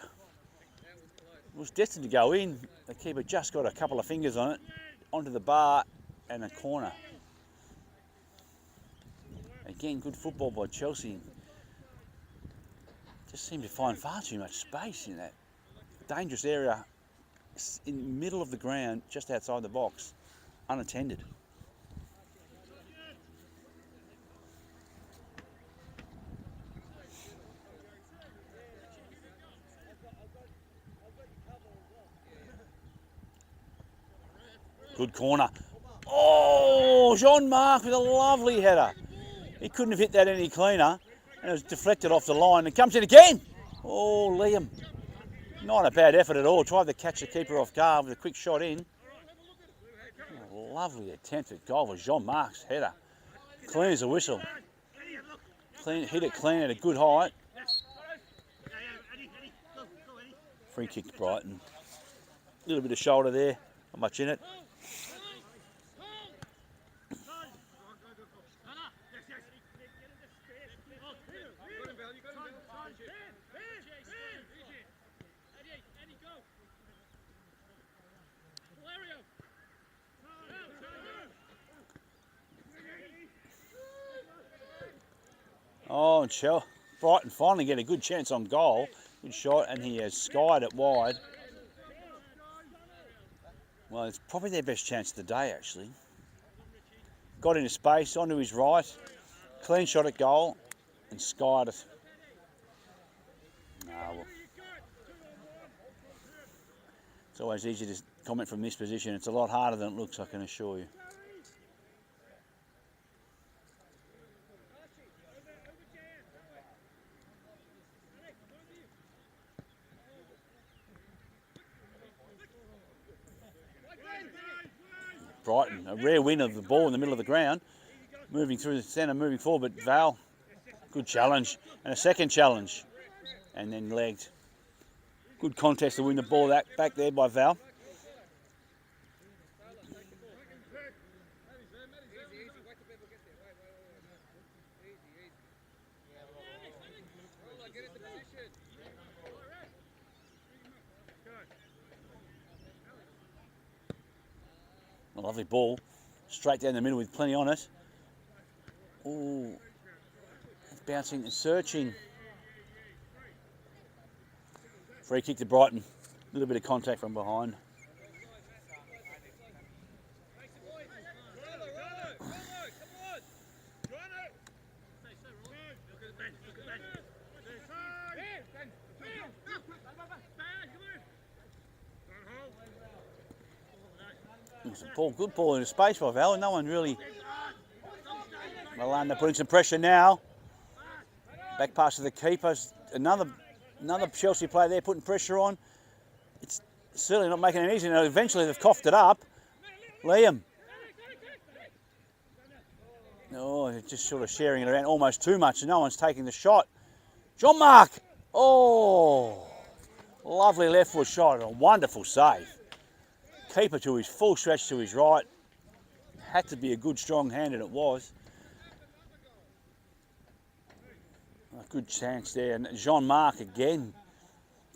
was destined to go in. The keeper just got a couple of fingers on it, onto the bar and a corner. Again, good football by Chelsea. Just seemed to find far too much space in that dangerous area in the middle of the ground, just outside the box, unattended. Good corner. Oh, Jean-Marc with a lovely header. He couldn't have hit that any cleaner, and it was deflected off the line. It comes in again. Oh, Liam. Not a bad effort at all. Tried to catch the keeper off guard with a quick shot in. Oh, lovely attempt at goal was Jean-Marc's header. Clean as a whistle. Clean, hit it clean at a good height. Free kick to Brighton. A little bit of shoulder there. Not much in it. Oh, and Brighton finally get a good chance on goal. Good shot, and he has skied it wide. Well, it's probably their best chance of the day, actually. Got into space, onto his right. Clean shot at goal, and skied it. Well. It's always easy to comment from this position. It's a lot harder than it looks, I can assure you. Brighton, a rare win of the ball in the middle of the ground. Moving through the centre, moving forward, but Val, good challenge. And a second challenge. And then legged. Good contest to win the ball back there by Val. A lovely ball, straight down the middle with plenty on it. Oh, it's bouncing and searching. Free kick to Brighton. A little bit of contact from behind. It's a ball, good ball into space by Val. No one really. Milan, they're putting some pressure now. Back pass to the keepers. Another Chelsea player there putting pressure on. It's certainly not making it easy. Now, eventually they've coughed it up. Liam. Oh, they're just sort of sharing it around almost too much, and no one's taking the shot. Jean-Marc. Oh, lovely left foot shot. A wonderful save. Keeper to his full stretch to his right. Had to be a good strong hand, and it was. A good chance there. And Jean-Marc again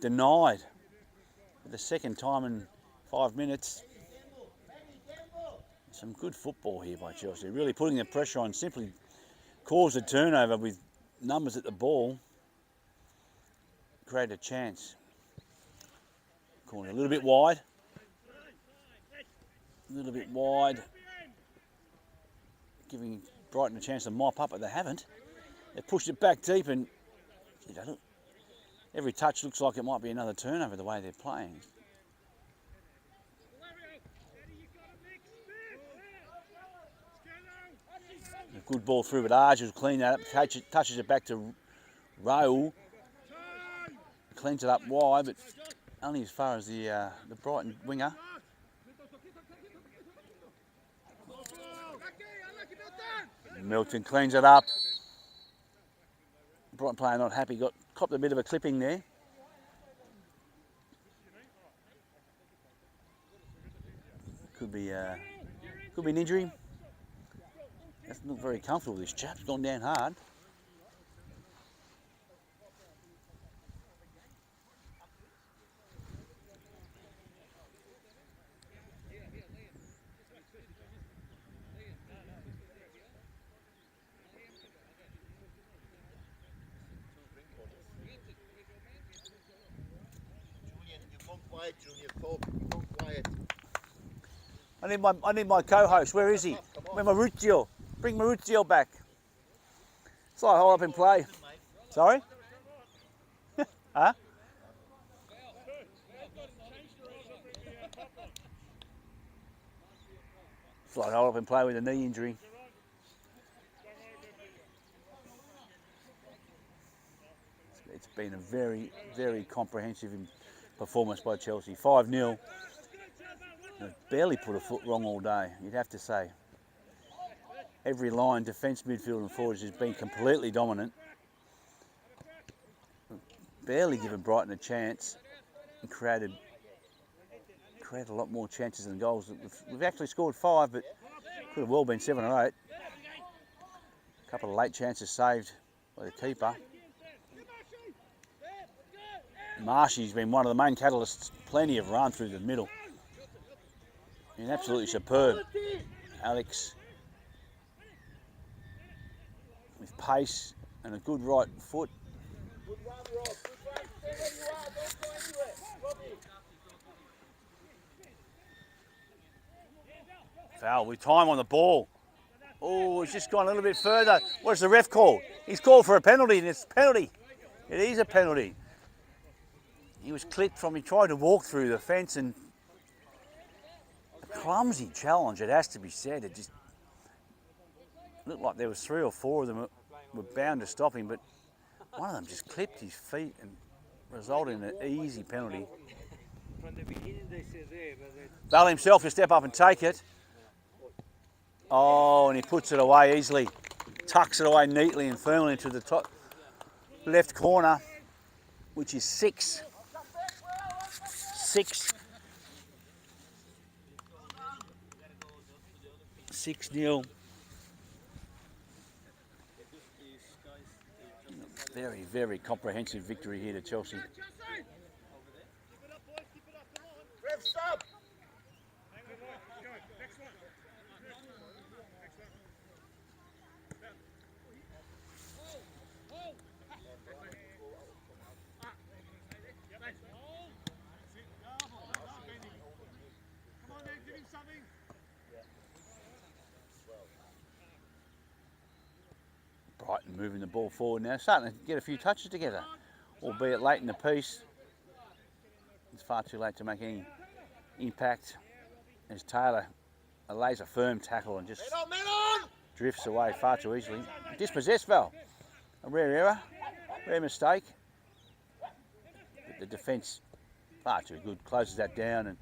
denied for the second time in 5 minutes. Some good football here by Chelsea. Really putting the pressure on. Simply caused a turnover with numbers at the ball. Created a chance. Corner a little bit wide. A little bit wide, giving Brighton a chance to mop up, but they haven't. They pushed it back deep, and every touch looks like it might be another turnover the way they're playing. A good ball through, but Arge will clean that up, touches it back to Raul. Cleans it up wide, but only as far as the Brighton winger. Milton cleans it up. Brighton player not happy, copped a bit of a clipping there. Could be an injury. Doesn't look very comfortable. This chap's gone down hard. quiet, Junior. Talk. Go quiet. I need my co-host. Where is he? Where's Maurizio? Bring Maurizio back. It's like hold up and play. Sorry? Huh? It's like hold up and play with a knee injury. It's been a very, very comprehensive performance by Chelsea. 5-0. They've barely put a foot wrong all day, you'd have to say. Every line, defence, midfield and forwards has been completely dominant. Barely given Brighton a chance and created a lot more chances than goals. We've actually scored 5, but could have well been 7 or 8. A couple of late chances saved by the keeper. Marshy's been one of the main catalysts, plenty of run through the middle. Been absolutely superb. Alex with pace and a good right foot. Foul with time on the ball. Oh, he's just gone a little bit further. What's the ref called? He's called for a penalty, and it's a penalty. It is a penalty. He was clipped from, he tried to walk through the fence, and a clumsy challenge, it has to be said. It just looked like there was 3 or 4 of them that were bound to stop him, but one of them just clipped his feet and resulted in an easy penalty. From the beginning they said there, but Val himself to step up and take it. Oh, and he puts it away easily. Tucks it away neatly and firmly into the top left corner, which is 6. 6-0. Very, very comprehensive victory here to Chelsea. Ref, stop. Brighton moving the ball forward now, starting to get a few touches together, albeit late in the piece. It's far too late to make any impact as Taylor lays a firm tackle and just drifts away far too easily. Dispossessed Val, a rare error, rare mistake. But the defence far too good, closes that down, and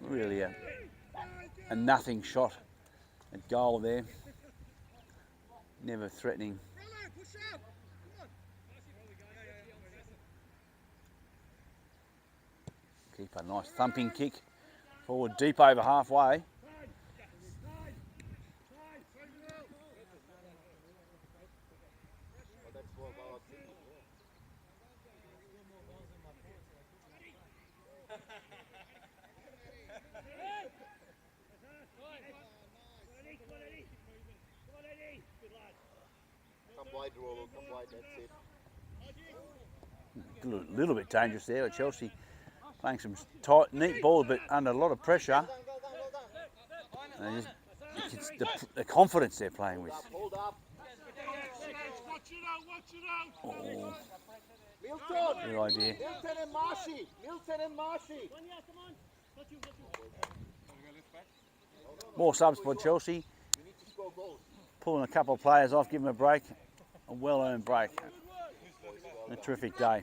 really a nothing shot at goal there. Never threatening. Keep a nice thumping kick forward deep over halfway. Come wide, Rolo. Come wide. That's it. A little bit dangerous there at Chelsea. Playing some tight, neat balls, but under a lot of pressure. And it's the confidence they're playing with. Hold up. Oh, Milton. good idea. Milton and Marshy. Milton and Marshy. More subs for Chelsea. We need to score goals. Pulling a couple of players off, giving them a break. A well-earned break. A terrific day.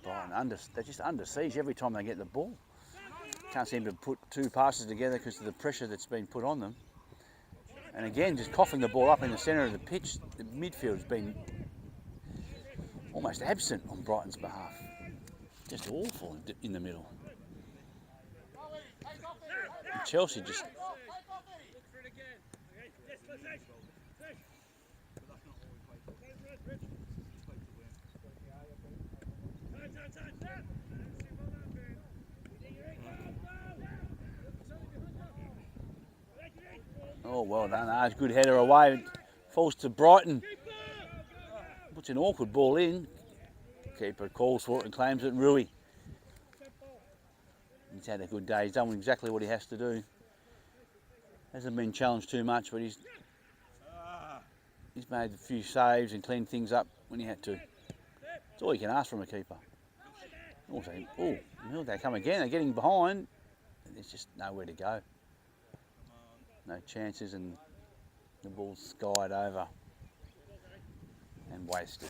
Brighton they're just under siege every time they get the ball. Can't seem to put 2 passes together because of the pressure that's been put on them. And again, just coughing the ball up in the centre of the pitch. The midfield's been almost absent on Brighton's behalf. Just awful in the middle. And Chelsea just... Oh, well done, Arj. Good header away. Falls to Brighton. Puts an awkward ball in. Keeper calls for it and claims it, and Rui. He's had a good day. He's done exactly what he has to do. Hasn't been challenged too much, but he's made a few saves and cleaned things up when he had to. That's all you can ask from a keeper. Also, oh, they come again. They're getting behind. There's just nowhere to go. No chances, and the ball's skied over and wasted.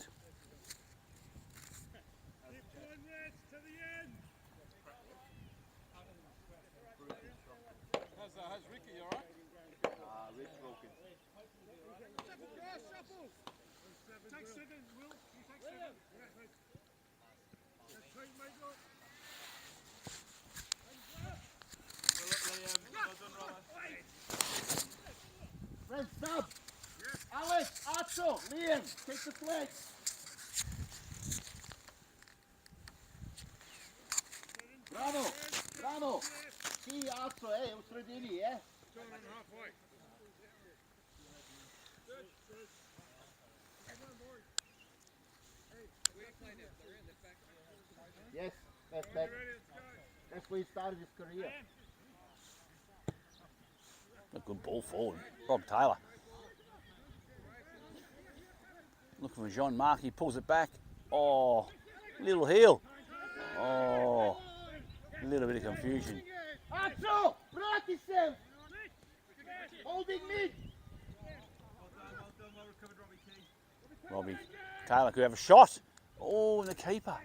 How's Ricky, you alright? Rick broken. Take 7, Will. You take 7. That's right, mate. Friend, stop! Alex, Atso, Liam, take the flag. Bravo, bravo. Sì, Atso, Ustradini, Going on halfway. Yes, that's back. That's where he started his career. A good ball forward. Rob Taylor. Looking for Jean Mark. He pulls it back. Oh, little heel. Oh, a little bit of confusion. Atso, Bratislav. Holding mid. Robbie Taylor could have a shot. Oh, and the keeper.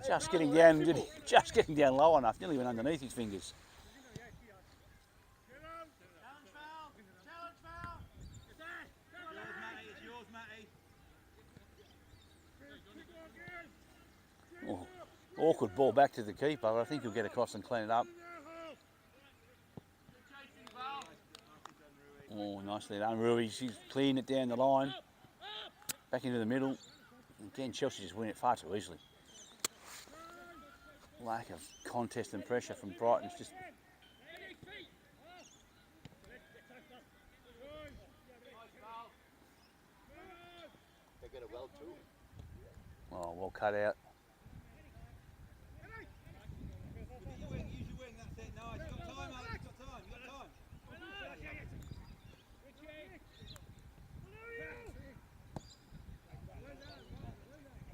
Just getting down low enough. Nearly went underneath his fingers. Oh, awkward ball back to the keeper. I think he'll get across and clean it up. Oh, nicely done, Rui. She's clearing it down the line. Back into the middle. Again, Chelsea just win it far too easily. Lack of contest and pressure from Brighton. It's just They get it well too. oh, well cut out.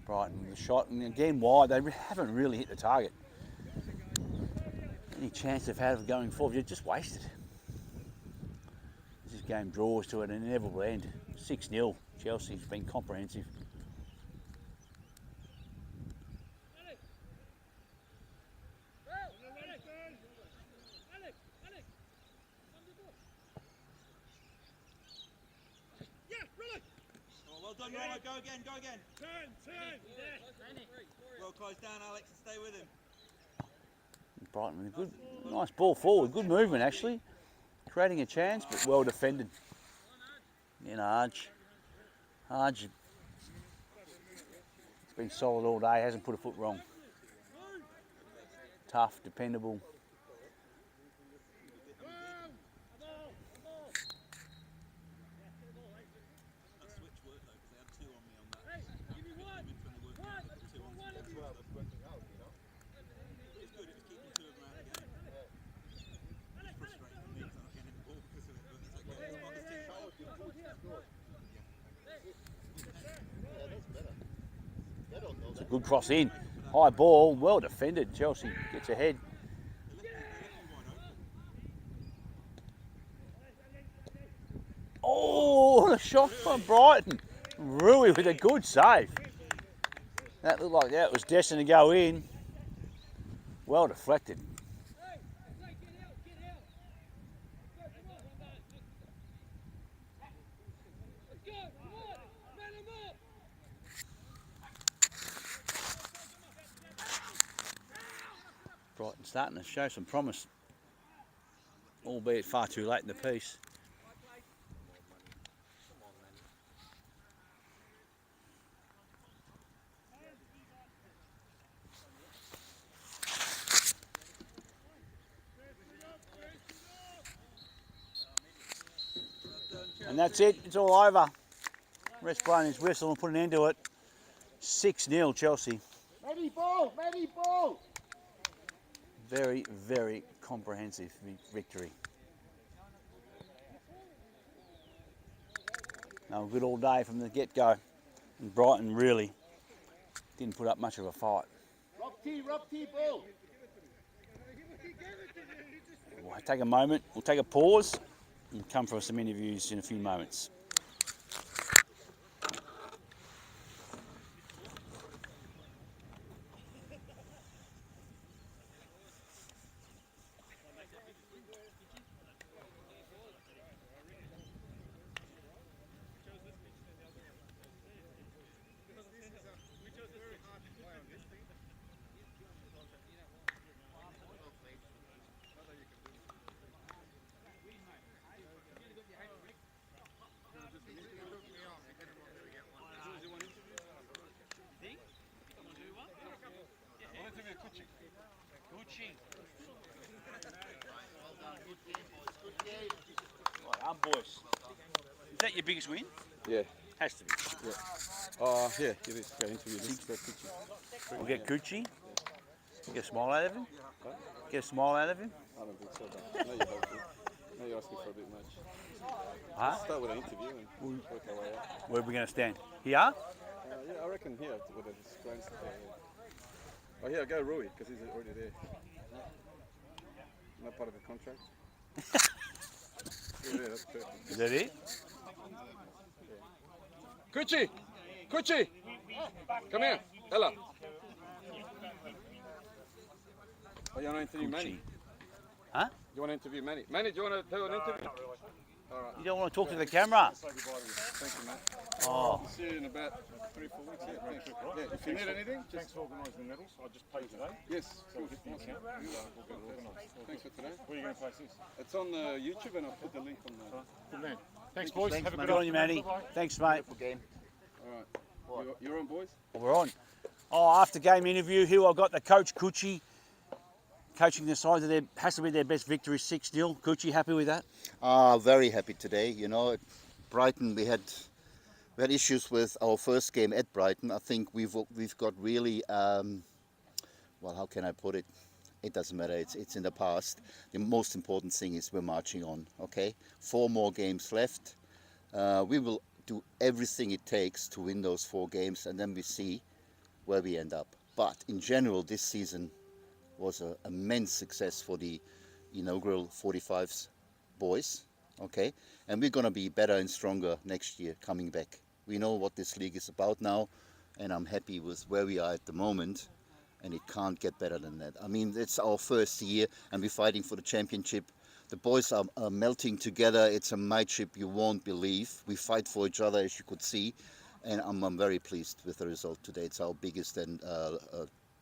Brighton with the shot, and again wide. They haven't really hit the target. Any chance they've had of going forward, you're just wasted. This game draws to an inevitable end. 6-0. Chelsea's been comprehensive. Well done, Robert. Go again, go again. Turn. Well close down, Alex, and stay with him. Brighton with a good, nice ball forward. Good movement, actually. Creating a chance, but well defended. You know, Arj, it's been solid all day. Hasn't put a foot wrong. Tough, dependable. It's a good cross in. High ball, well defended. Chelsea gets ahead. Oh, a shot from Brighton. Rui with a good save. That looked like that was destined to go in. Well deflected. Brighton starting to show some promise, albeit far too late in the piece. And that's it. It's all over. Ref's blowing his whistle and put an end to it. 6-0 Chelsea. Matty ball, Matty ball. Very, very comprehensive victory. They were good all day from the get-go. And Brighton really didn't put up much of a fight. Rob T, ball. We'll take a moment, we'll take a pause and come for some interviews in a few moments. Right, boys. Is that your biggest win? Yeah. Has to be. Yeah, it is. Go interview this. We'll get Coochie. Get a smile out of him. Get a smile out of him. I don't think so, but no, you hope to. No, you're asking for a bit much. Huh? Start with an interview and work our way out. Where are we going to stand? Here? Yeah, I reckon here with the screens. Oh, here, go Rui, because he's already there. Not part of the contract. Yeah, that's perfect. Is that it? Coochie! Coochie! Come here, Ella. Oh, you want to interview Manny? Huh? You want to interview Manny? Manny, do you want to do an interview? All right. You don't want to talk to the camera? Thank you, man. Oh. See you in about 3-4 weeks. Yeah, thanks. Yeah, if you need anything, Thanks for organising the medals. I just paid today. yes. So we'll get the account. We'll get it organised. Thanks for today. Where are you going to place this? It's on YouTube and I'll put the link on the. Good man. Thanks, boys. Have a Good good on you, Manny. Thanks, mate. Game. All right. You're on, boys? We're on. Oh, after game interview, here I've got the coach, Coochie, coaching the side. That has to be their best victory, 6-0. Coochie, happy with that? Very happy today. You know, at Brighton we had issues with our first game at Brighton. I think we've got really well, how can I put it? It doesn't matter. It's in the past. The most important thing is we're marching on. Okay, 4 more games left. We will do everything it takes to win those 4 games, and then we see where we end up. But in general, this season was an immense success for the inaugural 45s boys. Okay, and we're gonna be better and stronger next year coming back. We know what this league is about now, and I'm happy with where we are at the moment, and it can't get better than that. I mean, it's our first year and we're fighting for the championship. The boys are melting together. It's a mateship you won't believe. We fight for each other, as you could see, and I'm very pleased with the result today. It's our biggest and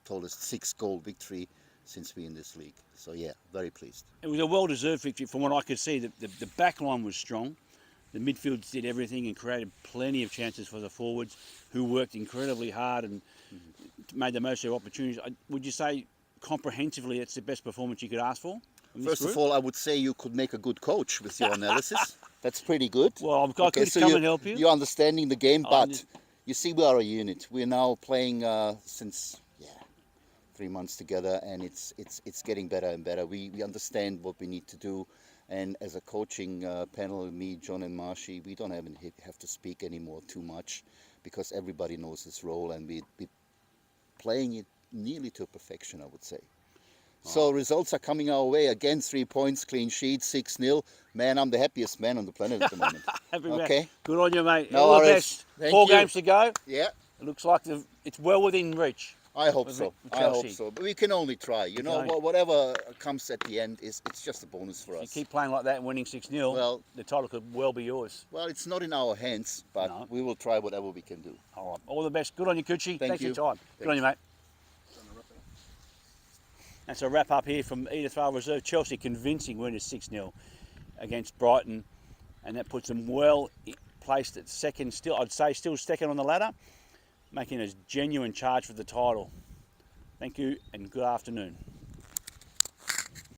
tallest 6-goal victory since we're in this league. So yeah, very pleased. It was a well-deserved victory from what I could see. The back line was strong. The midfields did everything and created plenty of chances for the forwards, who worked incredibly hard and made the most of their opportunities. Would you say comprehensively it's the best performance you could ask for? First of all, I would say you could make a good coach with your analysis. That's pretty good. Well, I could come and help you. You're understanding the game, but you see we are a unit. We're now playing since 3 months together, and it's getting better and better. We understand what we need to do, and as a coaching panel, me, John and Marshy, we don't even have to speak anymore too much, because everybody knows his role, and we're playing it nearly to perfection, I would say. So results are coming our way. Again, 3 points, clean sheet, 6-0. Man, I'm the happiest man on the planet at the moment. Happy Okay. man. Good on you, mate. No All the worries. best. Thank 4 you. games to go. Yeah, It looks like it's well within reach. I hope With so. I Chelsea. hope so. But we can only try. You know, only- whatever comes at the end it's just a bonus for If you us. keep playing like that and winning 6-0, Well- the title could well be yours. Well, it's not in our hands, but No. we will try whatever we can do. All right. All the best. Good on you, Coochie. Thanks you. for your time. Good on you, mate. That's a wrap up here from Edith Vale Reserve. Chelsea convincing win at 6-0 against Brighton, and that puts them well placed at second. Still, I'd say still second on the ladder, making a genuine charge for the title. Thank you and good afternoon.